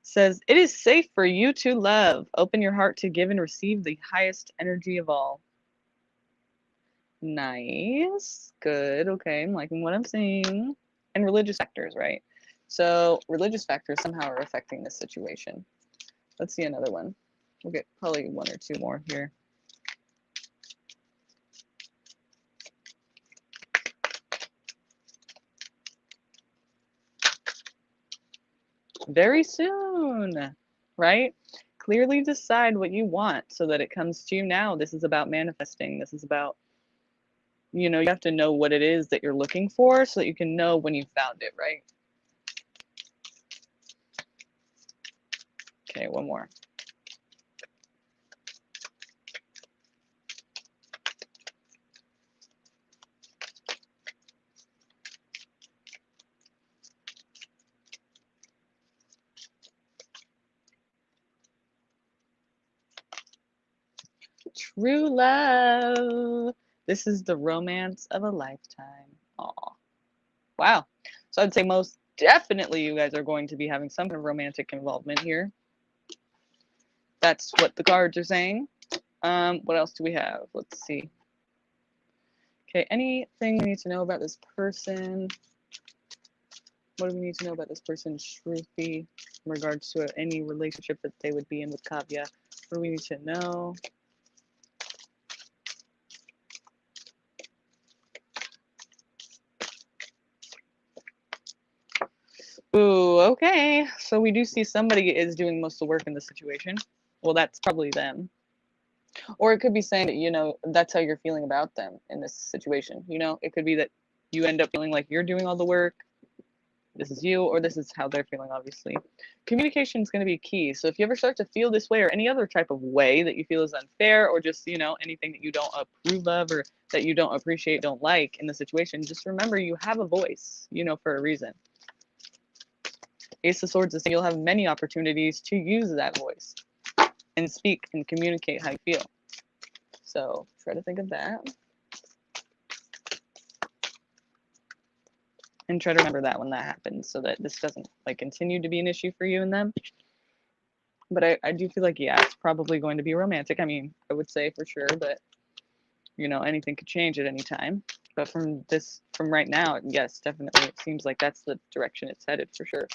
Says, it is safe for you to love. Open your heart to give and receive the highest energy of all. Nice. Good. Okay. I'm liking what I'm seeing. And religious factors, right? So religious factors somehow are affecting this situation. Let's see another one. We'll get probably one or two more here. Very soon, right? Clearly decide what you want so that it comes to you now. This is about manifesting. This is about, you have to know what it is that you're looking for so that you can know when you found it, right? Okay, one more. True love. This is the romance of a lifetime. Aw. Wow. So I'd say most definitely you guys are going to be having some kind of romantic involvement here. That's what the cards are saying. What else do we have? Let's see. Okay, anything we need to know about this person? What do we need to know about this person, Shruti, in regards to any relationship that they would be in with Kavya? What do we need to know? Ooh, okay. So we do see somebody is doing most of the work in this situation. Well, that's probably them. Or it could be saying that, that's how you're feeling about them in this situation. It could be that you end up feeling like you're doing all the work. This is you, or this is how they're feeling, obviously. Communication is going to be key. So if you ever start to feel this way or any other type of way that you feel is unfair or just, anything that you don't approve of or that you don't appreciate, don't like in the situation, just remember you have a voice, for a reason. Ace of Swords is saying you'll have many opportunities to use that voice and speak and communicate how you feel. So try to think of that. And try to remember that when that happens so that this doesn't continue to be an issue for you and them. But I do feel like, yeah, it's probably going to be romantic. I mean, I would say for sure, but anything could change at any time. But from right now, yes, definitely, it seems like that's the direction it's headed for sure.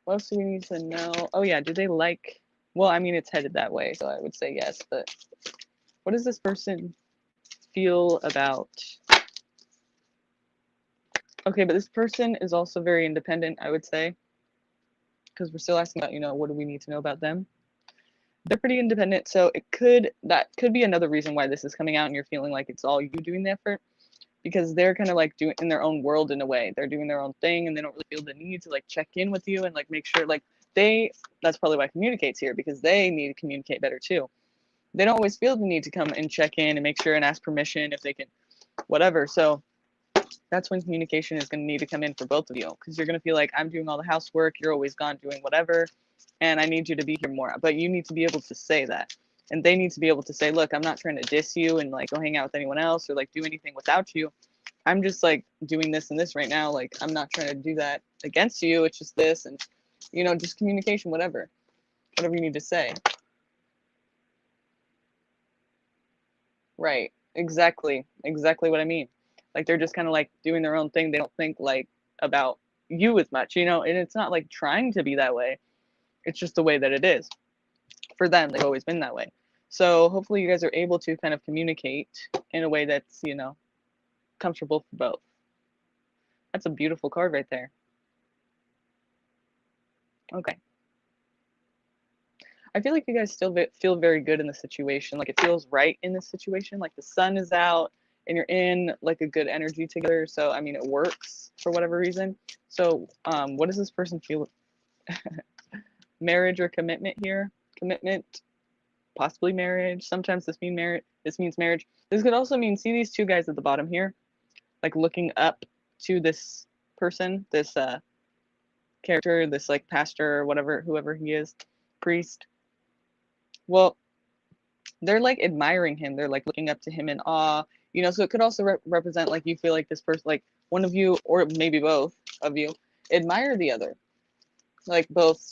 What else do we need to know? Oh yeah, do they like, well, I mean, it's headed that way, so I would say yes, but what does this person feel about? Okay, but this person is also very independent, I would say, because we're still asking about, what do we need to know about them? They're pretty independent, so that could be another reason why this is coming out and you're feeling like it's all you doing the effort, because they're kind of doing in their own world in a way. They're doing their own thing and they don't really feel the need to check in with you and make sure that's probably why communicates here, because they need to communicate better too. They don't always feel the need to come and check in and make sure and ask permission if they can, whatever. So that's when communication is going to need to come in for both of you, because you're going to feel like I'm doing all the housework, you're always gone doing whatever, and I need you to be here more. But you need to be able to say that. And they need to be able to say, look, I'm not trying to diss you and go hang out with anyone else or do anything without you. I'm just doing this and this right now. I'm not trying to do that against you. It's just this and, just communication, whatever you need to say. Right. Exactly what I mean. They're just kind of doing their own thing. They don't think about you as much, and it's not trying to be that way. It's just the way that it is. For them, they've always been that way. So hopefully you guys are able to kind of communicate in a way that's, comfortable for both. That's a beautiful card right there. Okay. I feel like you guys still feel very good in the situation. It feels right in this situation. The sun is out and you're in a good energy together. So, I mean, it works for whatever reason. So, what does this person feel? Marriage or commitment here? Commitment, possibly marriage. Sometimes this means marriage. This means marriage. This could also mean, see these two guys at the bottom here? like looking up to this person, this character, this like pastor or whatever, whoever he is, priest. Well, they're like admiring him. They're like looking up to him in awe, you know. So it could also represent like you feel like this person, like one of you, or maybe both of you, admire the other. Like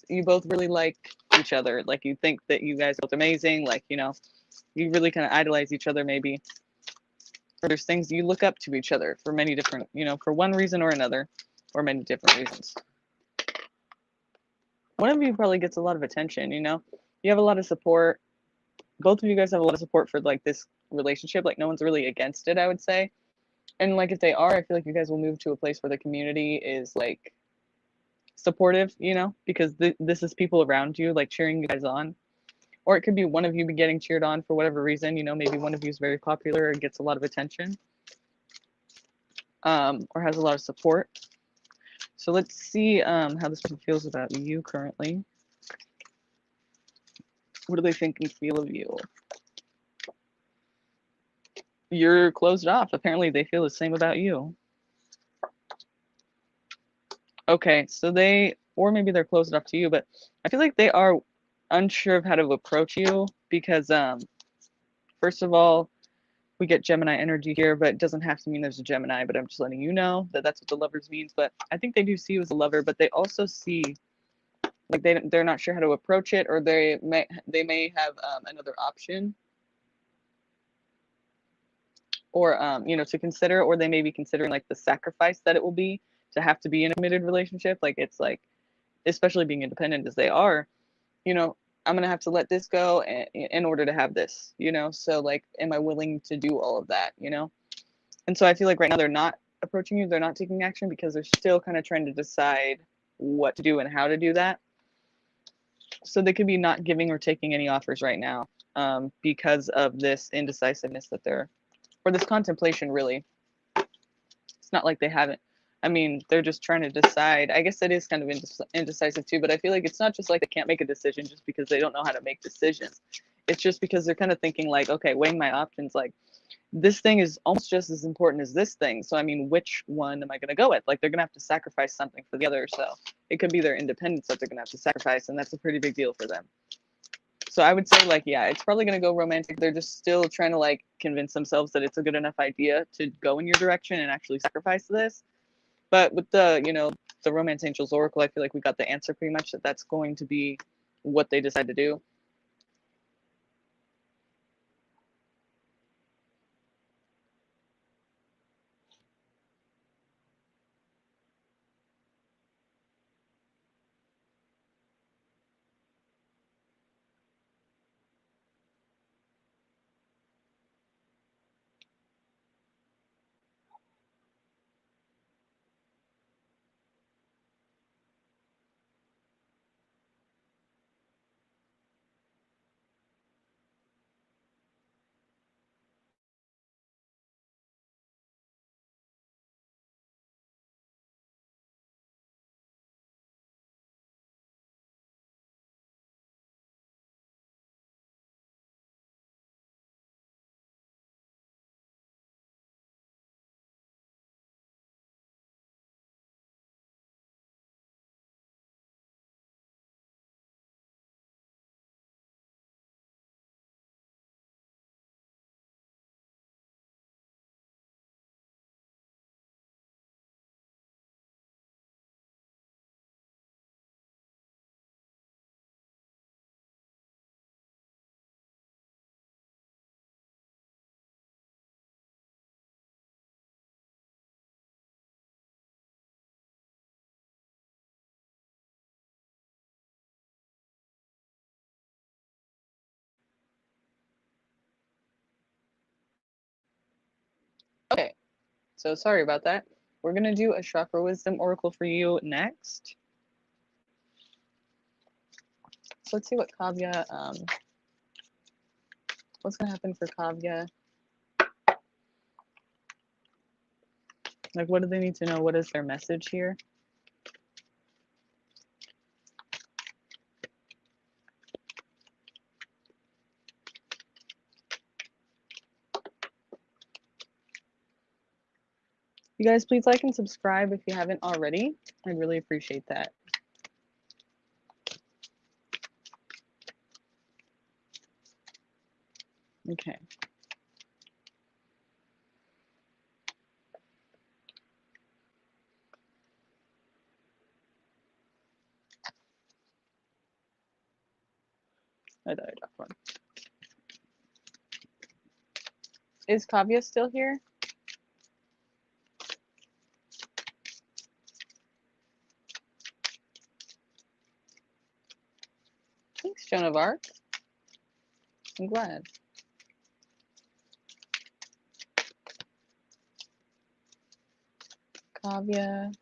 you both really like each other. Like you think that you guys are both amazing. Like, you know, you really kind of idolize each other maybe. Or there's things you look up to each other for many different, you know, for one reason or another, or many different reasons. One of you probably gets a lot of attention, you know. You have a lot of support. Both of you guys have a lot of support for like this relationship. Like no one's really against it, I would say. And like if they are, I feel like you guys will move to a place where the community is like supportive, you know, because this is people around you like cheering you guys on. Or it could be one of you be getting cheered on for whatever reason, you know, maybe one of you is very popular or gets a lot of attention, or has a lot of support. So let's see how this person feels about you currently. What do they think and feel of you? You're closed off. Apparently they feel the same about you. Okay, so or maybe they're closed off to you, but I feel like they are unsure of how to approach you because, first of all, we get Gemini energy here, but it doesn't have to mean there's a Gemini, but I'm just letting you know that that's what the lovers means. But I think they do see you as a lover, but they also see like they're not sure how to approach it, or they may have another option, or you know, to consider, or they may be considering like the sacrifice that it will be to have to be in a committed relationship. Like it's like, especially being independent as they are, you know, I'm gonna have to let this go in order to have this, you know. So like, am I willing to do all of that, you know? And so I feel like right now they're not approaching you, they're not taking action because they're still kind of trying to decide what to do and how to do that. So they could be not giving or taking any offers right now, because of this indecisiveness that they're, or this contemplation really. It's not like they haven't. I mean, they're just trying to decide. I guess it is kind of indecisive too, but I feel like it's not just like they can't make a decision just because they don't know how to make decisions. It's just because they're kind of thinking like, okay, weighing my options, like this thing is almost just as important as this thing. So, I mean, which one am I going to go with? Like, they're going to have to sacrifice something for the other. So, it could be their independence that they're going to have to sacrifice. And that's a pretty big deal for them. So, I would say, like, yeah, it's probably going to go romantic. They're just still trying to, like, convince themselves that it's a good enough idea to go in your direction and actually sacrifice this. But with the, you know, the Romance Angels Oracle, I feel like we got the answer pretty much that that's going to be what they decide to do. Okay. So sorry about that. We're going to do a chakra wisdom oracle for you next. So let's see what Kavya, what's going to happen for Kavya. Like, what do they need to know? What is their message here? You guys, please like and subscribe if you haven't already. I'd really appreciate that. Okay. I thought I dropped one. Is Kavya still here? Thanks, Joan of Arc. I'm glad. Kavya.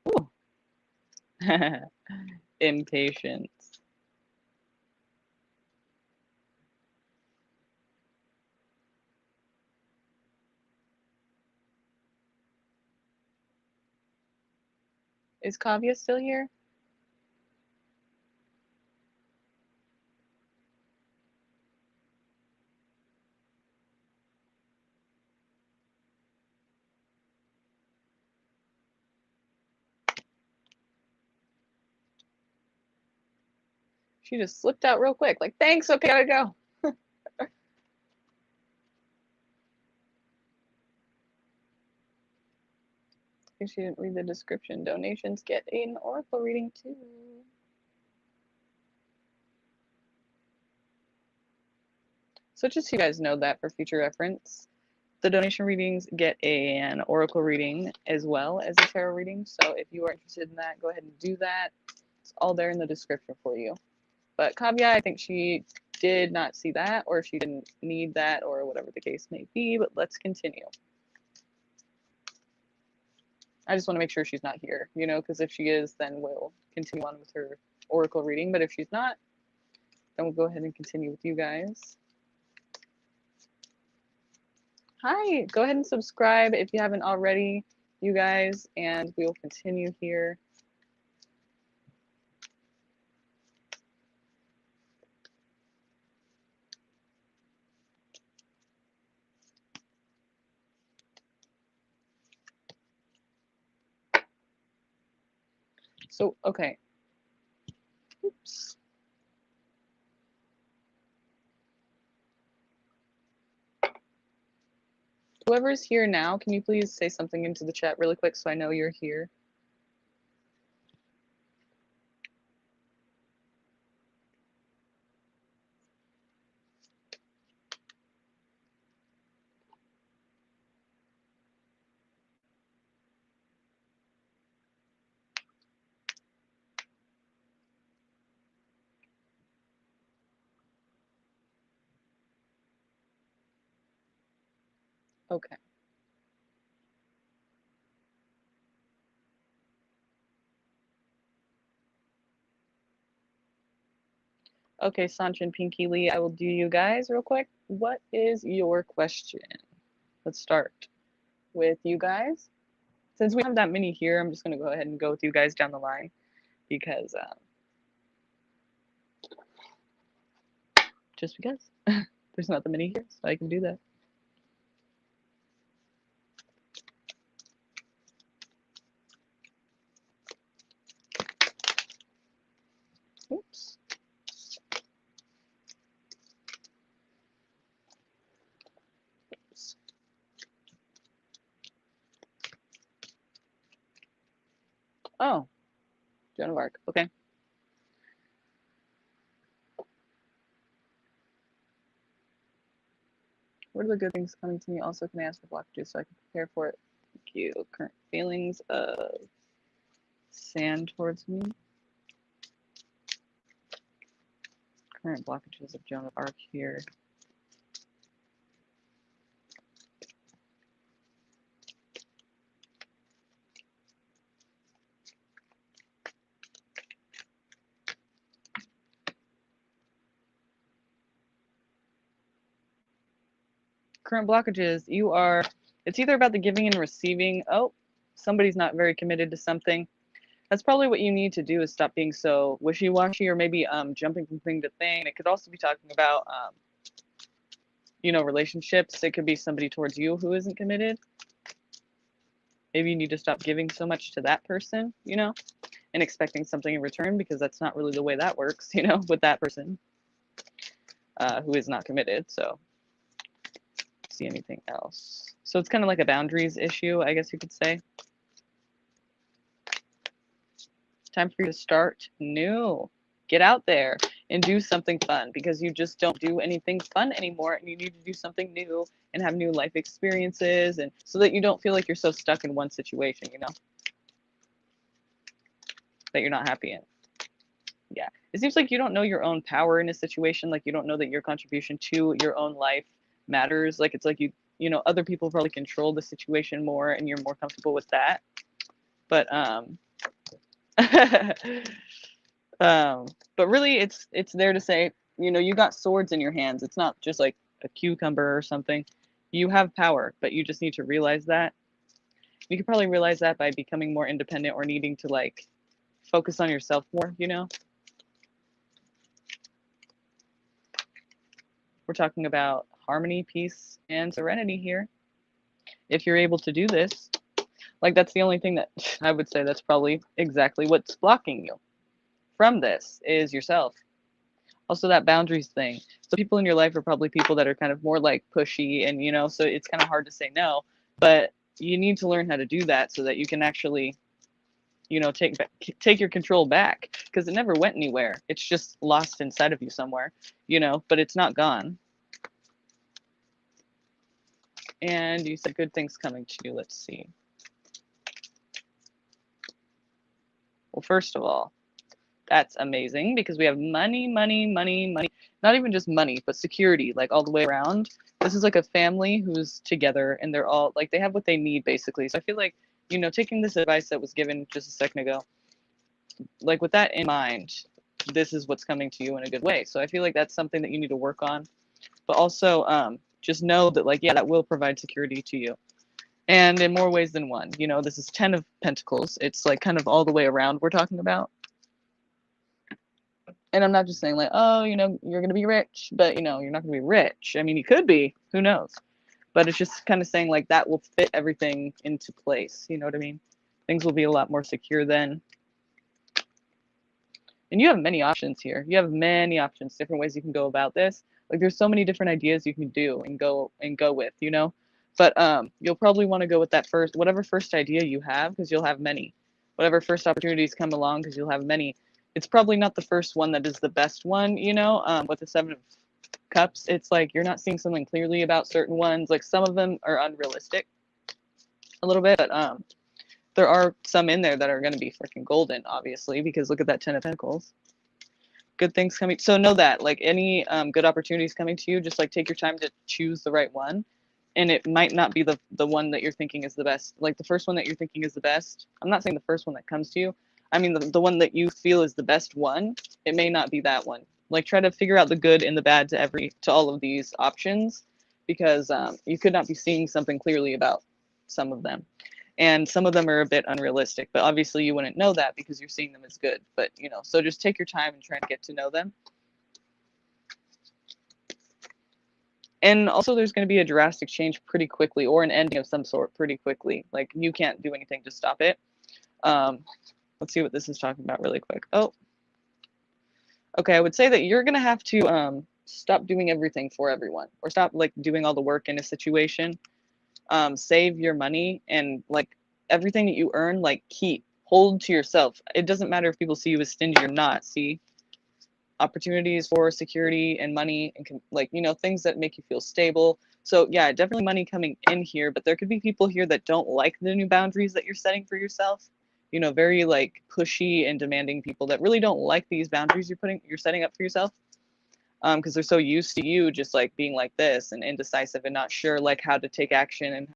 Ooh. Impatience. Is Kavya still here? She just slipped out real quick. Like, thanks, okay, gotta go. If she didn't read the description, donations get an oracle reading too. So just so you guys know that for future reference, the donation readings get an oracle reading as well as a tarot reading. So if you are interested in that, go ahead and do that. It's all there in the description for you. But Kavya, I think she did not see that, or she didn't need that, or whatever the case may be. But let's continue. I just want to make sure she's not here, you know, because if she is, then we'll continue on with her oracle reading. But if she's not, then we'll go ahead and continue with you guys. Hi, go ahead and subscribe if you haven't already, you guys, and we will continue here. So, okay. Oops. Whoever's here now, can you please say something into the chat really quick so I know you're here? Okay. Okay, Sancha and Pinky Lee, I will do you guys real quick. What is your question? Let's start with you guys. Since we have that many here, I'm just going to go ahead and go with you guys down the line because just because there's not that many here, so I can do that. Oops. Oops. Oh, Joan of Arc. Okay. What are the good things coming to me? Also, can I ask for blockages so I can prepare for it? Thank you. Current feelings of sand towards me. Current blockages of Joan of Arc here. Current blockages, you are, it's either about the giving and receiving. Oh, somebody's not very committed to something. That's probably what you need to do is stop being so wishy-washy or maybe jumping from thing to thing. It could also be talking about relationships. It could be somebody towards you who isn't committed. Maybe you need to stop giving so much to that person, and expecting something in return, because that's not really the way that works, with that person who is not committed. So, see anything else? So it's kind of like a boundaries issue, I guess you could say. Time for you to start new. Get out there and do something fun, because you just don't do anything fun anymore, and you need to do something new and have new life experiences, and so that you don't feel like you're so stuck in one situation, that you're not happy in. Yeah. It seems like you don't know your own power in a situation. Like, you don't know that your contribution to your own life matters. Like, it's like other people probably control the situation more, and you're more comfortable with that. But but really, it's there to say, you got swords in your hands. It's not just like a cucumber or something. You have power, but you just need to realize that. You could probably realize that by becoming more independent, or needing to like focus on yourself more, We're talking about harmony, peace, and serenity here. If you're able to do this, like, that's the only thing that I would say that's probably exactly what's blocking you from this, is yourself. Also, that boundaries thing. So people in your life are probably people that are kind of more like pushy, and so it's kind of hard to say no, but you need to learn how to do that so that you can actually, take your control back, because it never went anywhere. It's just lost inside of you somewhere, but it's not gone. And you said good things coming to you. Let's see. Well, first of all, that's amazing, because we have money, money, money, money. Not even just money, but security, like all the way around. This is like a family who's together, and they're all like, they have what they need, basically. So I feel like, taking this advice that was given just a second ago, like with that in mind, this is what's coming to you in a good way. So I feel like that's something that you need to work on. But also, just know that, like, yeah, that will provide security to you. And in more ways than one. This is 10 of Pentacles. It's like kind of all the way around we're talking about. And I'm not just saying like, oh, you're going to be rich, but, you're not going to be rich. I mean, you could be. Who knows? But it's just kind of saying like that will fit everything into place. You know what I mean? Things will be a lot more secure then. And you have many options here. You have many options, different ways you can go about this. Like, there's so many different ideas you can do and go with, But you'll probably want to go with that first, whatever first idea you have, because you'll have many. Whatever first opportunities come along, because you'll have many. It's probably not the first one that is the best one, with the 7 of Cups. It's like you're not seeing something clearly about certain ones. Like, some of them are unrealistic a little bit, but there are some in there that are going to be freaking golden, obviously, because look at that 10 of Pentacles. Good things coming. So know that, like, any good opportunities coming to you, just like take your time to choose the right one. And it might not be the one that you're thinking is the best. Like, the first one that you're thinking is the best. I'm not saying the first one that comes to you. I mean, the one that you feel is the best one. It may not be that one. Like, try to figure out the good and the bad to all of these options, because you could not be seeing something clearly about some of them. And some of them are a bit unrealistic, but obviously you wouldn't know that because you're seeing them as good. But, so just take your time and try to get to know them. And also, there's going to be a drastic change pretty quickly, or an ending of some sort pretty quickly. Like, you can't do anything to stop it. Let's see what this is talking about really quick. Oh, okay. I would say that you're going to have to stop doing everything for everyone, or stop like doing all the work in a situation. Save your money, and like everything that you earn, like hold to yourself. It doesn't matter if people see you as stingy or not. See opportunities for security and money, and like, things that make you feel stable. So yeah, definitely money coming in here, but there could be people here that don't like the new boundaries that you're setting for yourself. Very like pushy and demanding people that really don't like these boundaries you're setting up for yourself. Because they're so used to you just like being like this and indecisive and not sure like how to take action and